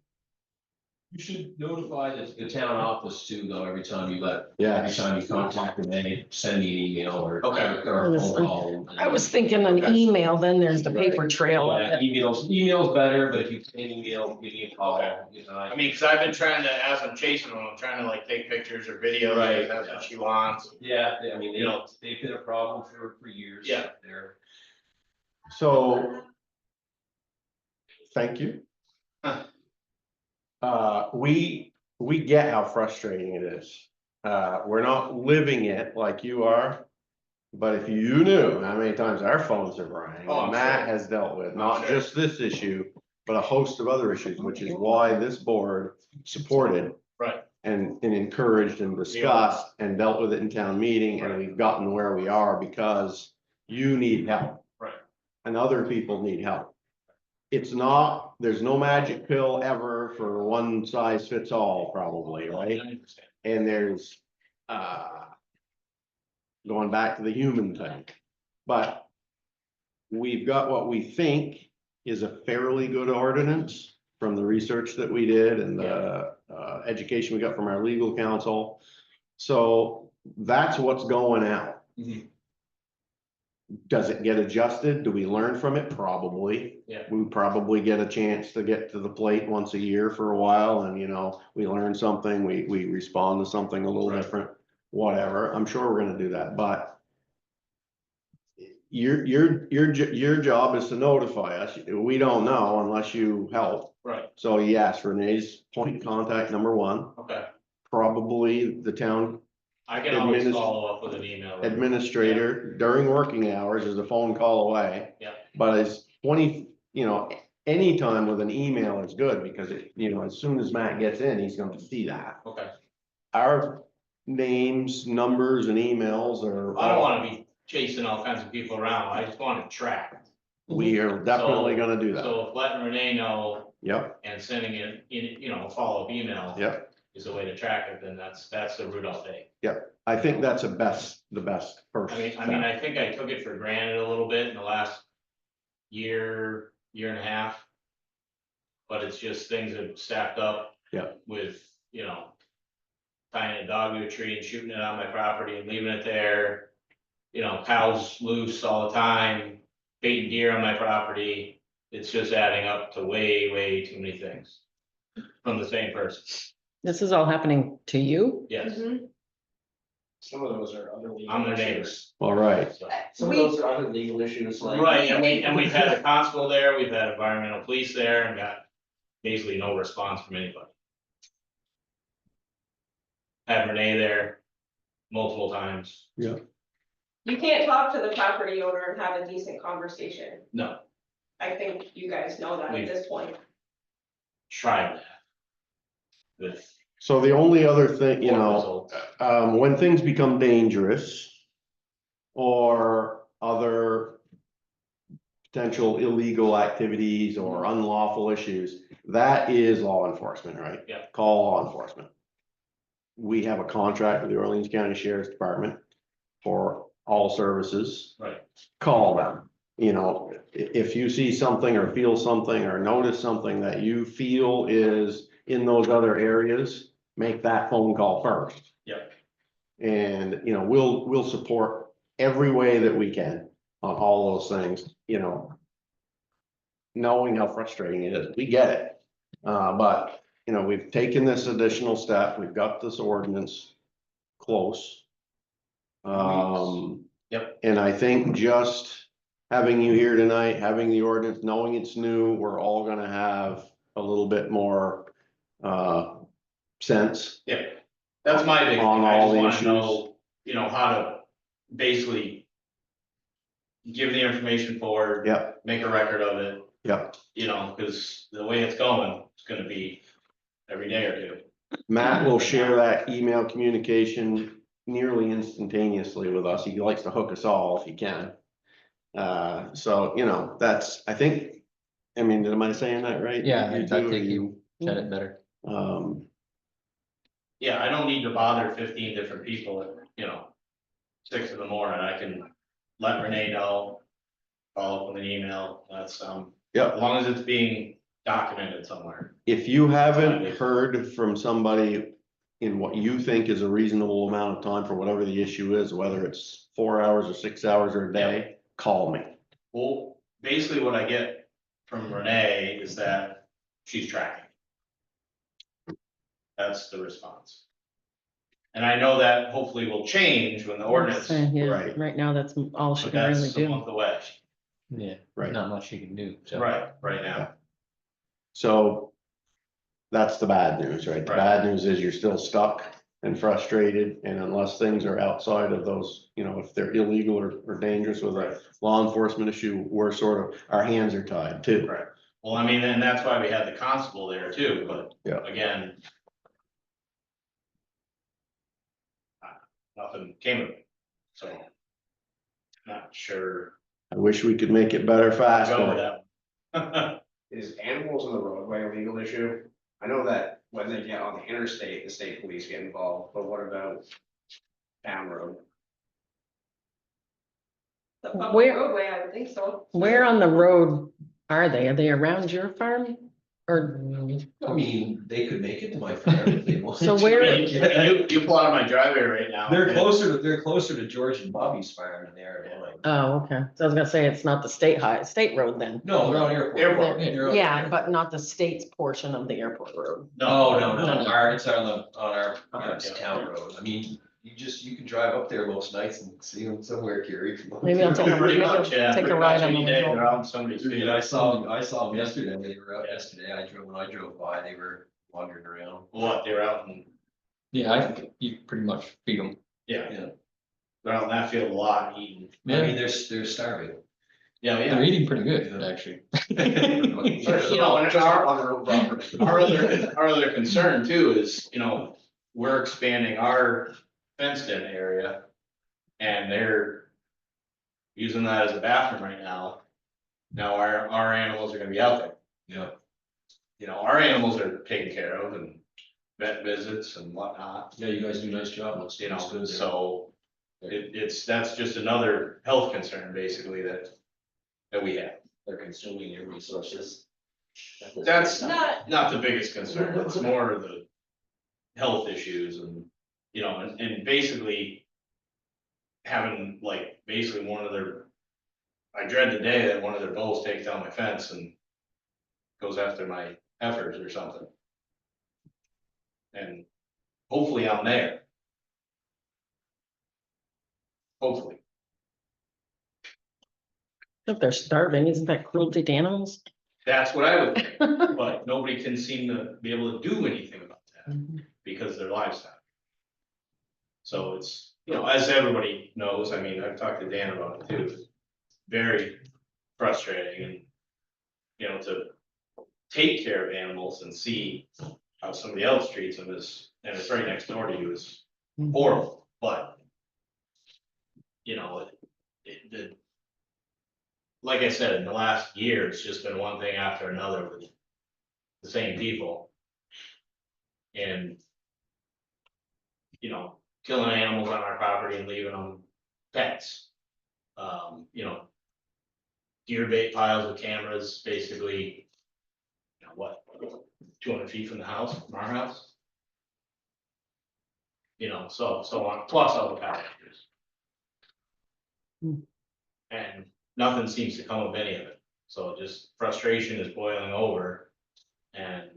You should notify the town office too, though, every time you every Yeah, time you contact them, they send me an email or. Okay. Or a phone call. I was thinking an email, then there's the paper trail of Yeah, it. email's better, but if you can email, give me a call. You know, I mean, cause I've been trying to, as I'm chasing them, I'm trying to like take pictures or videos, Right, if that's yeah. what she wants. Yeah, I mean, You know. they've been a problem for years. Yeah. They're. so. Thank you. Huh. We get how frustrating it is. We're not living it like you are. But if you knew how many times our phones are rang, Oh, I'm Matt sure. has dealt with, I'm not sure. just this issue, but a host of other issues, which is why this board supported. Right. And encouraged and discussed and dealt with it in town meeting, and we've gotten where we are because you need help. Right. And other people need help. It's not, there's no magic pill ever for one size fits all, probably, right? 100%. And there's, going back to the human thing, but we've got what we think is a fairly good ordinance from the research that we did and the education we got from our legal counsel. So that's what's going out. Mhm. Does it get adjusted? Do we learn from it? Probably. Yeah. We probably get a chance to get to the plate once a year for a while and, we learn something, we respond to something a little Right. different, whatever. I'm sure we're gonna do that, but your job is to notify us. We don't know unless you help. Right, So yes, Renee's point of contact number one, okay. probably the town I can always Adminis- follow up with an email. administrator during working hours is a phone call away. Yeah. But it's 20, anytime with an email is good because as soon as Matt gets in, he's gonna see that. Okay. Our names, numbers and emails are. I don't wanna be chasing all kinds of people around. I just want to track. We are definitely gonna do that. So if letting Renee know Yep, and sending it in, a follow-up email. yep. Is a way to track it, then that's the route I'll take. I think that's the best first. I mean, I think I took it for granted a little bit in the last year and a half. But it's just things have stacked up. Yeah. With, tying a dog to a tree and shooting it on my property and leaving it there. Cows loose all the time, baiting deer on my property. It's just adding up to way, way too many things. From the same person, This is all happening to you? yes, Mhm. Some of those are other legal I'm their issues. neighbors. All right, So. Some of those are other legal issues like. Right, and we've had a constable there, we've had environmental police there and got basically no response from anybody. Had Renee there multiple times, You can't talk to the property owner and have a decent conversation. no, I think you guys know that at this point. tried that. With so the only other thing, poor results. when things become dangerous. Or other. Potential illegal activities or unlawful issues, that is law enforcement, right? Yeah. Call law enforcement. We have a contract with the Orleans County Sheriff's Department for all services. Right. Call them, if you see something or feel something or notice something that you feel is in those other areas, make that phone call first. Yeah. And, we'll support every way that we can on all those things, knowing how frustrating it is, we get it. But, we've taken this additional step, we've got this ordinance close. Yep. And I think just having you here tonight, having the ordinance, knowing it's new, we're all gonna have a little bit more, sense. Yeah, that's my big thing, On I all just the wanna know, how to basically. Give the information forward. Yep. Make a record of it, Yep. cause the way it's going, it's gonna be every day or two. Matt will share that email communication nearly instantaneously with us. He likes to hook us all if he can. So, that's, I think, am I saying that right? Yeah, You I do, think you said it better. Yeah, I don't need to bother 15 different people, 6 of them more, and I can let Renee know. Follow up with an email, that's, as Yep, long as it's being documented somewhere. if you haven't heard from somebody in what you think is a reasonable amount of time for whatever the issue is, whether it's 4 hours or 6 hours or a day, call me. Well, basically what I get from Renee is that she's tracking. That's the response. And I know that hopefully will change when the ordinance, Yeah, right. right now, that's all she but can really that's a do. month away. Yeah, Right. not much you can do, so. Right now. So that's the bad news, right? The Right. bad news is you're still stuck and frustrated, and unless things are outside of those, you know, if they're illegal or dangerous with a law enforcement issue, we're sort of, our hands are tied too. Right. Well, I mean, and that's why we had the constable there too, but Yeah. again. Nothing came of it, so. Not sure. I wish we could make it better Go with faster. that. Is animals on the roadway a legal issue? I know that when they get on the interstate, the state police get involved, but what about town road? The public Where- roadway, I would think so. Where on the road are they? Are they around your farm? Or, I mean, they could make it to my farm if they want. So where- I mean, You pull out of my driveway right now. They're closer to George and Bobby's farm than they are to mine. oh, okay. So I was gonna say, it's not the state road then. No, they're on airport. Airport. They're on Yeah, airport. but not the state's portion of the airport road. No, No. it's on our town road. I mean, you can drive up there most nights and see them somewhere, Gary. Maybe I'll take a, Pretty maybe I'll much, yeah. take a Pretty ride much on the any way day home. they're out in somebody's I mean, field. I saw them yesterday, they were out yesterday, when I drove by, they were wandering around. What, they're out in, Yeah, I think you pretty much feed them. yeah, Yeah, they're out in that field a lot eating. I mean, they're starving. Yeah, They're eating pretty good, actually. You know, and On the road property. our other concern too is, you know, we're expanding our fenced in area. And they're using that as a bathroom right now. Now our animals are gonna be out there. Yeah. You know, our animals are taken care of and vet visits and whatnot, Yeah, you guys do a nice job, looks you looks know, good there. so. That's just another health concern basically that we have. They're consuming your resources. That's Not, not the biggest concern, it's more of the health issues and, you know, and basically. Having like basically one of their, I dread the day that one of their bulls takes down my fence and goes after my heifers or something. And hopefully I'm there. Hopefully. If they're starving, isn't that cruelty to animals? That's what I would think, but nobody can seem to be able to do anything about that because they're livestock. So it's, you know, as everybody knows, I mean, I've talked to Dan about it too, it's very frustrating and, you know, to take care of animals and see how somebody else treats them is, and it's right next door to you is horrible, but you know, like I said, in the last year, it's just been one thing after another with the same people. And, you know, killing animals on our property and leaving them pets. You know, deer bait piles with cameras, basically, you know, what, 200 feet from the house, from our house? You know, so on, plus all the packages. Hmm. And nothing seems to come of any of it, so just frustration is boiling over. And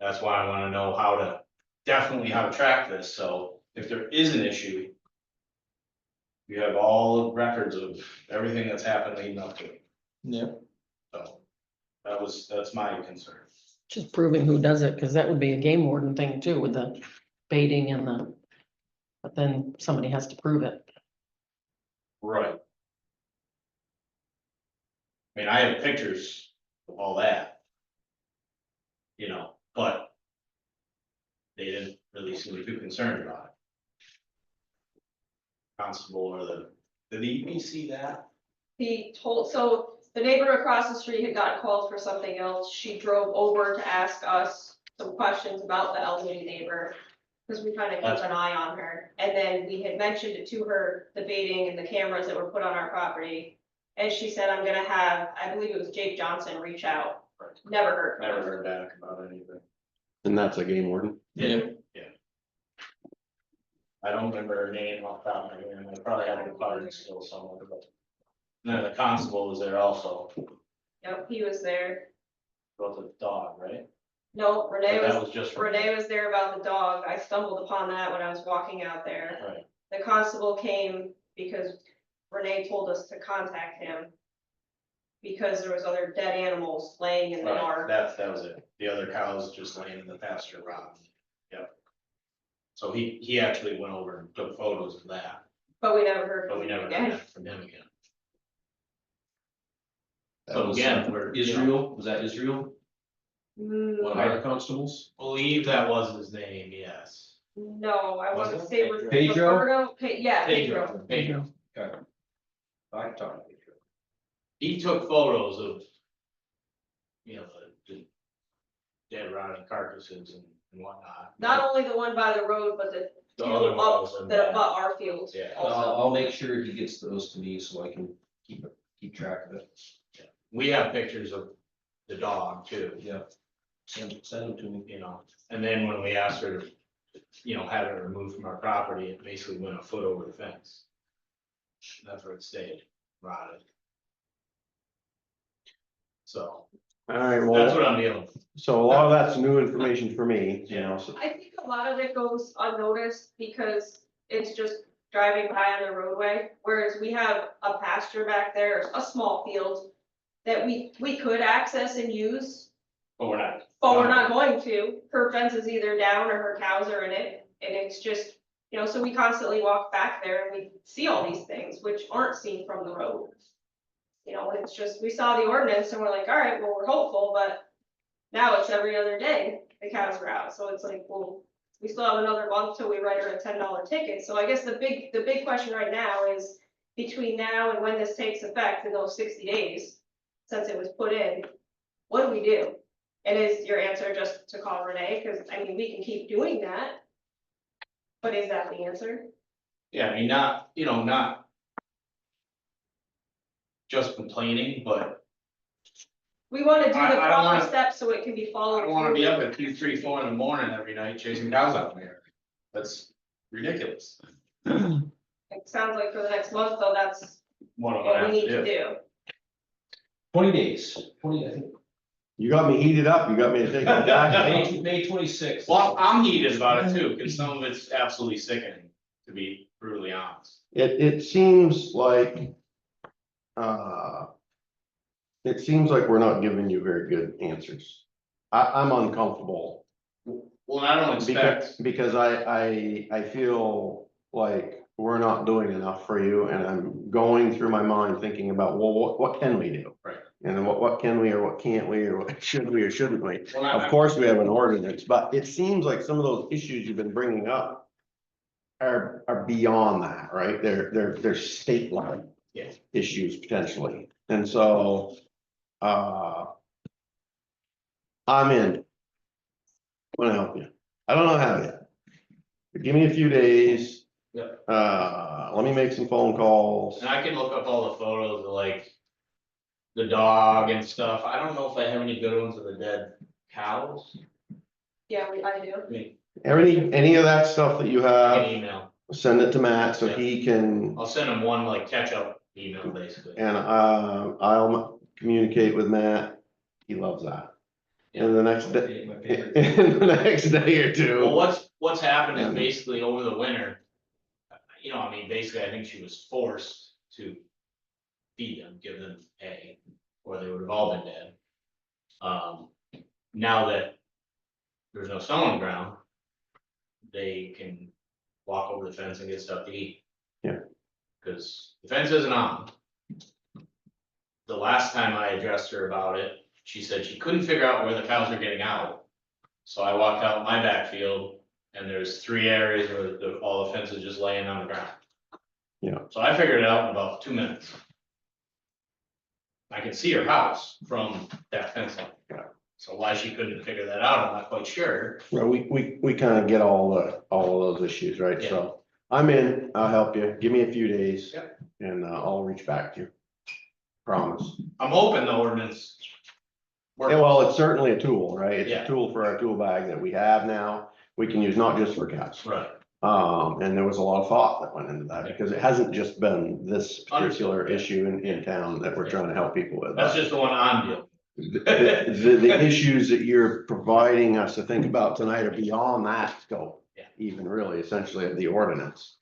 that's why I wanna know definitely how to track this, so if there is an issue. You have all the records of everything that's happened leading up to it, Yep. so that's my concern. Just proving who does it, because that would be a game warden thing too, with the baiting and the, but then somebody has to prove it. Right. I mean, I have pictures of all that. You know, but. They didn't really seem too concerned about it. Constable or did the EPA see that? so the neighbor across the street had gotten called for something else. She drove over to ask us some questions about the elderly neighbor. Because we kind of keep an eye on her. And then we had mentioned it to her, the baiting and the cameras that were put on our property. And she said, I'm gonna have, I believe it was Jake Johnson, reach out Never heard from Never him. heard back about anything. And that's a game warden. Yeah. I don't remember her name off the top of my head, I probably have a card still somewhere, but. And then the constable was there also, Yep, he was there. about the dog, right? No, But Renee that was, was just. Renee was there about the dog. I stumbled upon that when I was walking out there. Right, The constable came because Renee told us to contact him. Because there was other dead animals laying in the right, yard. that was it, the other cows just laying in the pasture rotten, yep. So he actually went over and took photos of that, But we never heard but from we him never again. heard from him again. That So was, again, we're, you know, Israel, was that Israel? One of our constables? believe that was his name, yes. No, I Was want to it? say Pedro? Roberto, yeah, Pedro. Pedro. Okay. I can talk to you. He took photos of, you know, the dead rotting carcasses and whatnot. Not only the one by the road, but the The two other up ones and that abut our field. Yeah. I'll make sure he gets those to me so I can keep track of it. We have pictures of the dog too, Yeah. Send them to me. you know, and then when we asked her to, you know, have it removed from our property, it basically went a foot over the fence. That's where it stayed, rotted. So, All right, that's well, what I'm dealing with. so a lot of that's new information for me, you know, so. I think a lot of it goes unnoticed because it's just driving by on the roadway, whereas we have a pasture back there, a small field that we could access and use, But we're not. but we're not going to. Her fence is either down or her cows are in it, and it's just, you know, so we constantly walk back there and we see all these things which aren't seen from the road. You know, and it's just, we saw the ordinance and we're like, all right, well, we're hopeful, but now it's every other day the cows are out, so it's like, well, we still have another month till we write her a $10 ticket. So I guess the big question right now is between now and when this takes effect in those 60 days, since it was put in, what do we do? And is your answer just to call Renee? Because I mean, we can keep doing that. But is that the answer? Yeah, I mean, not, you know, not just complaining, but We want to do I the don't proper wanna- steps so it can be I followed. don't wanna be through. up at 2, 3, 4 in the morning every night chasing cows out there. That's ridiculous. It sounds like for the next month, though, that's What I'm what gonna we have need to to do. do. 20 days, I think, You got me heated up, you got me to take my jacket off. May 26th. Well, I'm heated about it too, because some of it's absolutely sickening, to be brutally honest. It seems like, it seems like we're not giving you very good answers. I'm uncomfortable. Well, I don't expect, Because I feel like we're not doing enough for you, and I'm going through my mind thinking about, well, what can we do? Right. And then what can we, or what can't we, or what should we, or shouldn't we? well, Of course, we have an ordinance, but it seems like some of those issues you've been bringing up are beyond that, right? They're state level. Yeah. Issues potentially, and so, I'm in. I'm gonna help you. I don't know how yet. But give me a few days. Yep. Let me make some phone calls. and I can look up all the photos of like the dog and stuff. I don't know if I have any good ones of the dead cows. Yeah, I do. I mean, Any of that stuff that you I have, can email. send it to Matt so he can, I'll send him one like catch-up email, basically. and, I'll communicate with Matt. He loves that. In the next day, My favorite. in the next day or Well, two. what's happened is Yeah. basically over the winter, you know, I mean, basically, I think she was forced to feed them, give them hay, or they would have all been dead. Now that there's no snow on the ground, they can walk over the fence and get stuff to eat. Yeah. Cause the fence isn't on. The last time I addressed her about it, she said she couldn't figure out where the cows are getting out. So I walked out my backfield and there's 3 areas where all the fence is just laying on the ground. Yeah. So I figured it out in about 2 minutes. I can see her house from that fence line. Yeah. So why she couldn't figure that out, I'm not quite sure. Well, we kind of get all of those issues, right? Yeah. So I'm in, I'll help you. Give me a few days. Yep. And I'll reach back to you. Promise. I'm hoping the ordinance Yeah, well, it's certainly a tool, right? It's Yeah. a tool for our tool bag that we have now. We can use not just for cows. Right. And there was a lot of thought that went into that because it hasn't just been this particular issue in town that we're trying to help people with. That's just the one I'm dealing. The issues that you're providing us to think about tonight are beyond that scope. Yeah. Even really essentially of the ordinance.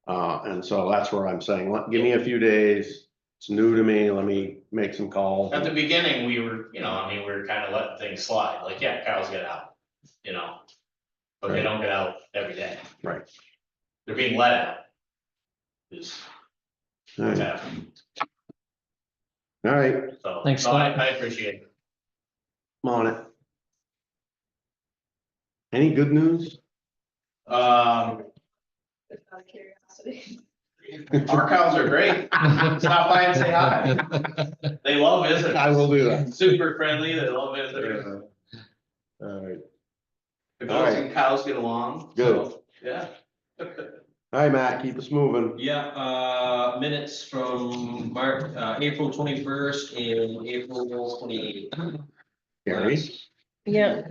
And so that's where I'm saying, give me a few days. It's new to me. Let me make some calls. At the beginning, we were, we were kind of letting things slide, like, yeah, cows get out, but they Right. don't get out every day. Right. They're being let out. Is All what's right. happening. All right, So, Thanks, so I Scott. I appreciate it. I'm on it. Any good news? Out of curiosity. Our cows are great. Stop by and say hi. They love visitors. I will do that. Super friendly, they love visitors. All right, The girls and cows get along. Good. So, yeah. all right, Matt, keep us moving. Yeah, minutes from April 21st and April 28th. Gary, Yeah,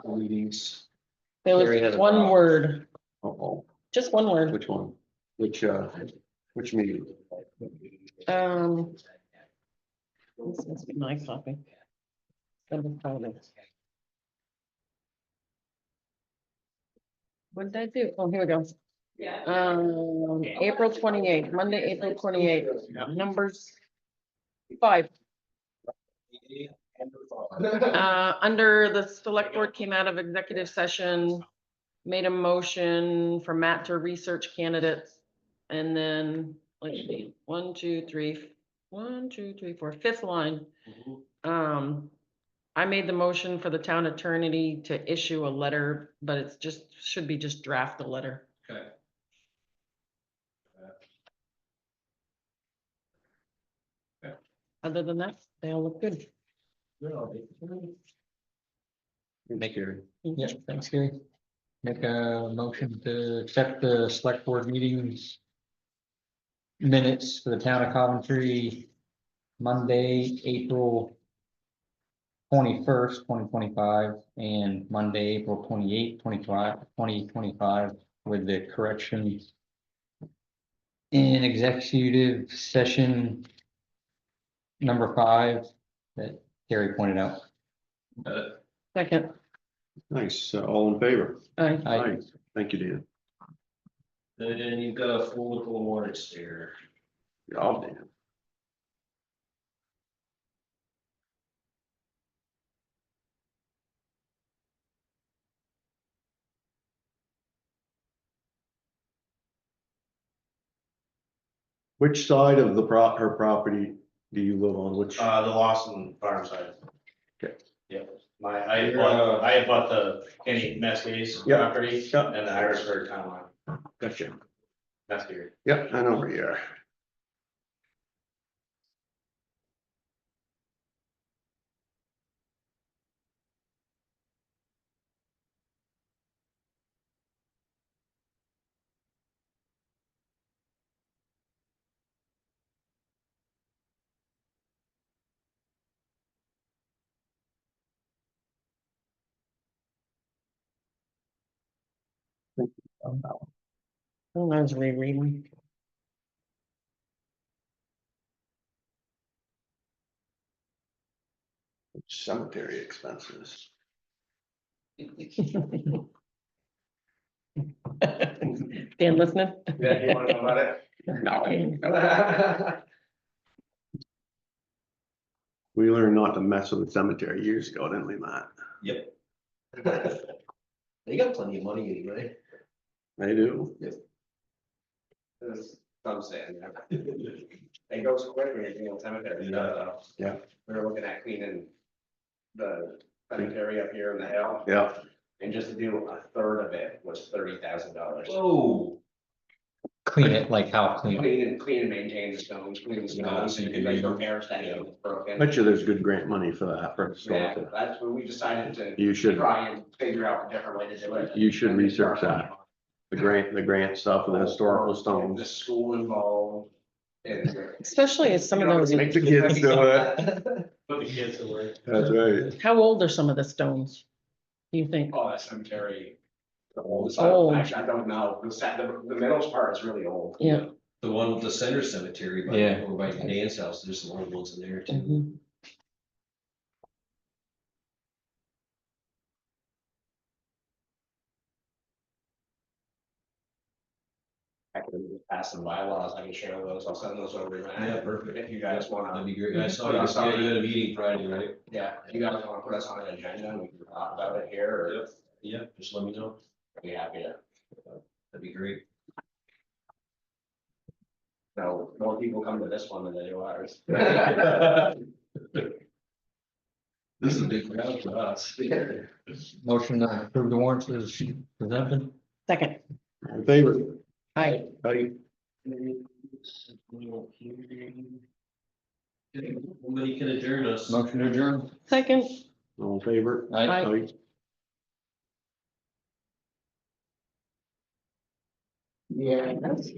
Meetings. there Gary has was a one problem. word, uh-oh, just one word. which one? Which meeting? This must be my copy. Gotta find it. What did I do? Oh, here we go. Yeah. April 28th, Monday, April 28th, numbers 5. Under the select board came out of executive session, made a motion for Matt to research candidates. And then, let's see, 1, 2, 3, 4, fifth line. I made the motion for the town attorney to issue a letter, but it's just, should be just draft a letter. Okay. Other than that, they all look good. Make your, yeah, thanks, Gary. Make a motion to accept the select board meetings. Minutes for the town of Coventry, Monday, April 21st, 2025, and Monday, April 28th, 2025, with the corrections. In executive session number 5 that Gary pointed out. Second, Nice, all in favor? aye. Aye. Thank you, Dan. Then you've got a full full of warrants here. Oh, Dan. Which side of her property do you live on? Which? The Lawson farm side. Okay. Yeah, I had bought the Kenny Meskay's Yeah. property Yeah. and the Harrisburg town line. Gotcha. Meskier. Yep, I know where you are. I was rereading. Cemetery expenses. Dan listening? Yeah, you wanna know about it? No. We learned not to mess with the cemetery years ago, didn't we, Matt? Yep. They got plenty of money anyway. They do. That's what I'm saying, yeah. It goes quick when you're doing cemetery stuff, though. Yeah. We were looking at cleaning the cemetery up here in the hill, Yeah. and just to do a third of it was $30,000. Whoa. Clean it, like how clean? Clean and maintain the stones, clean the stones, so you and can do like read them. repairs that you know, broken. Bet you there's good grant money for that, for Yeah, historical. that's when we decided to You should, try and figure out a different way to do it. You should And just research start the grant stuff for the historical The stones. school involved. And Especially as some of those, Make the kids do it. But the kids to work. That's right. How old are some of the stones? Do you think? Oh, that cemetery. The oldest, Old. actually, I don't know, the middle part is really old. Yeah. The one with the center cemetery by, Yeah. over by Dan's house, there's some old ones in there too. Mhm. I can pass some bylaws, I can share those, I'll send those over. Yeah, perfect. If you guys wanna. That'd be great. I saw Put you, us on yeah, you it. had a meeting Friday, right? Yeah, if you guys wanna put us on an agenda, we can talk about it here, or Yep. Yeah, just let me know. I'd be happy to. That'd be great. No, more people come to this one than they do ours. This is a big crowd for us. Motion to approve the warrants as presented. Second, All in favor? aye. Aye. Nobody can adjourn us. Motion to adjourn. Second, All in favor? Aye. Aye. Yeah, that's.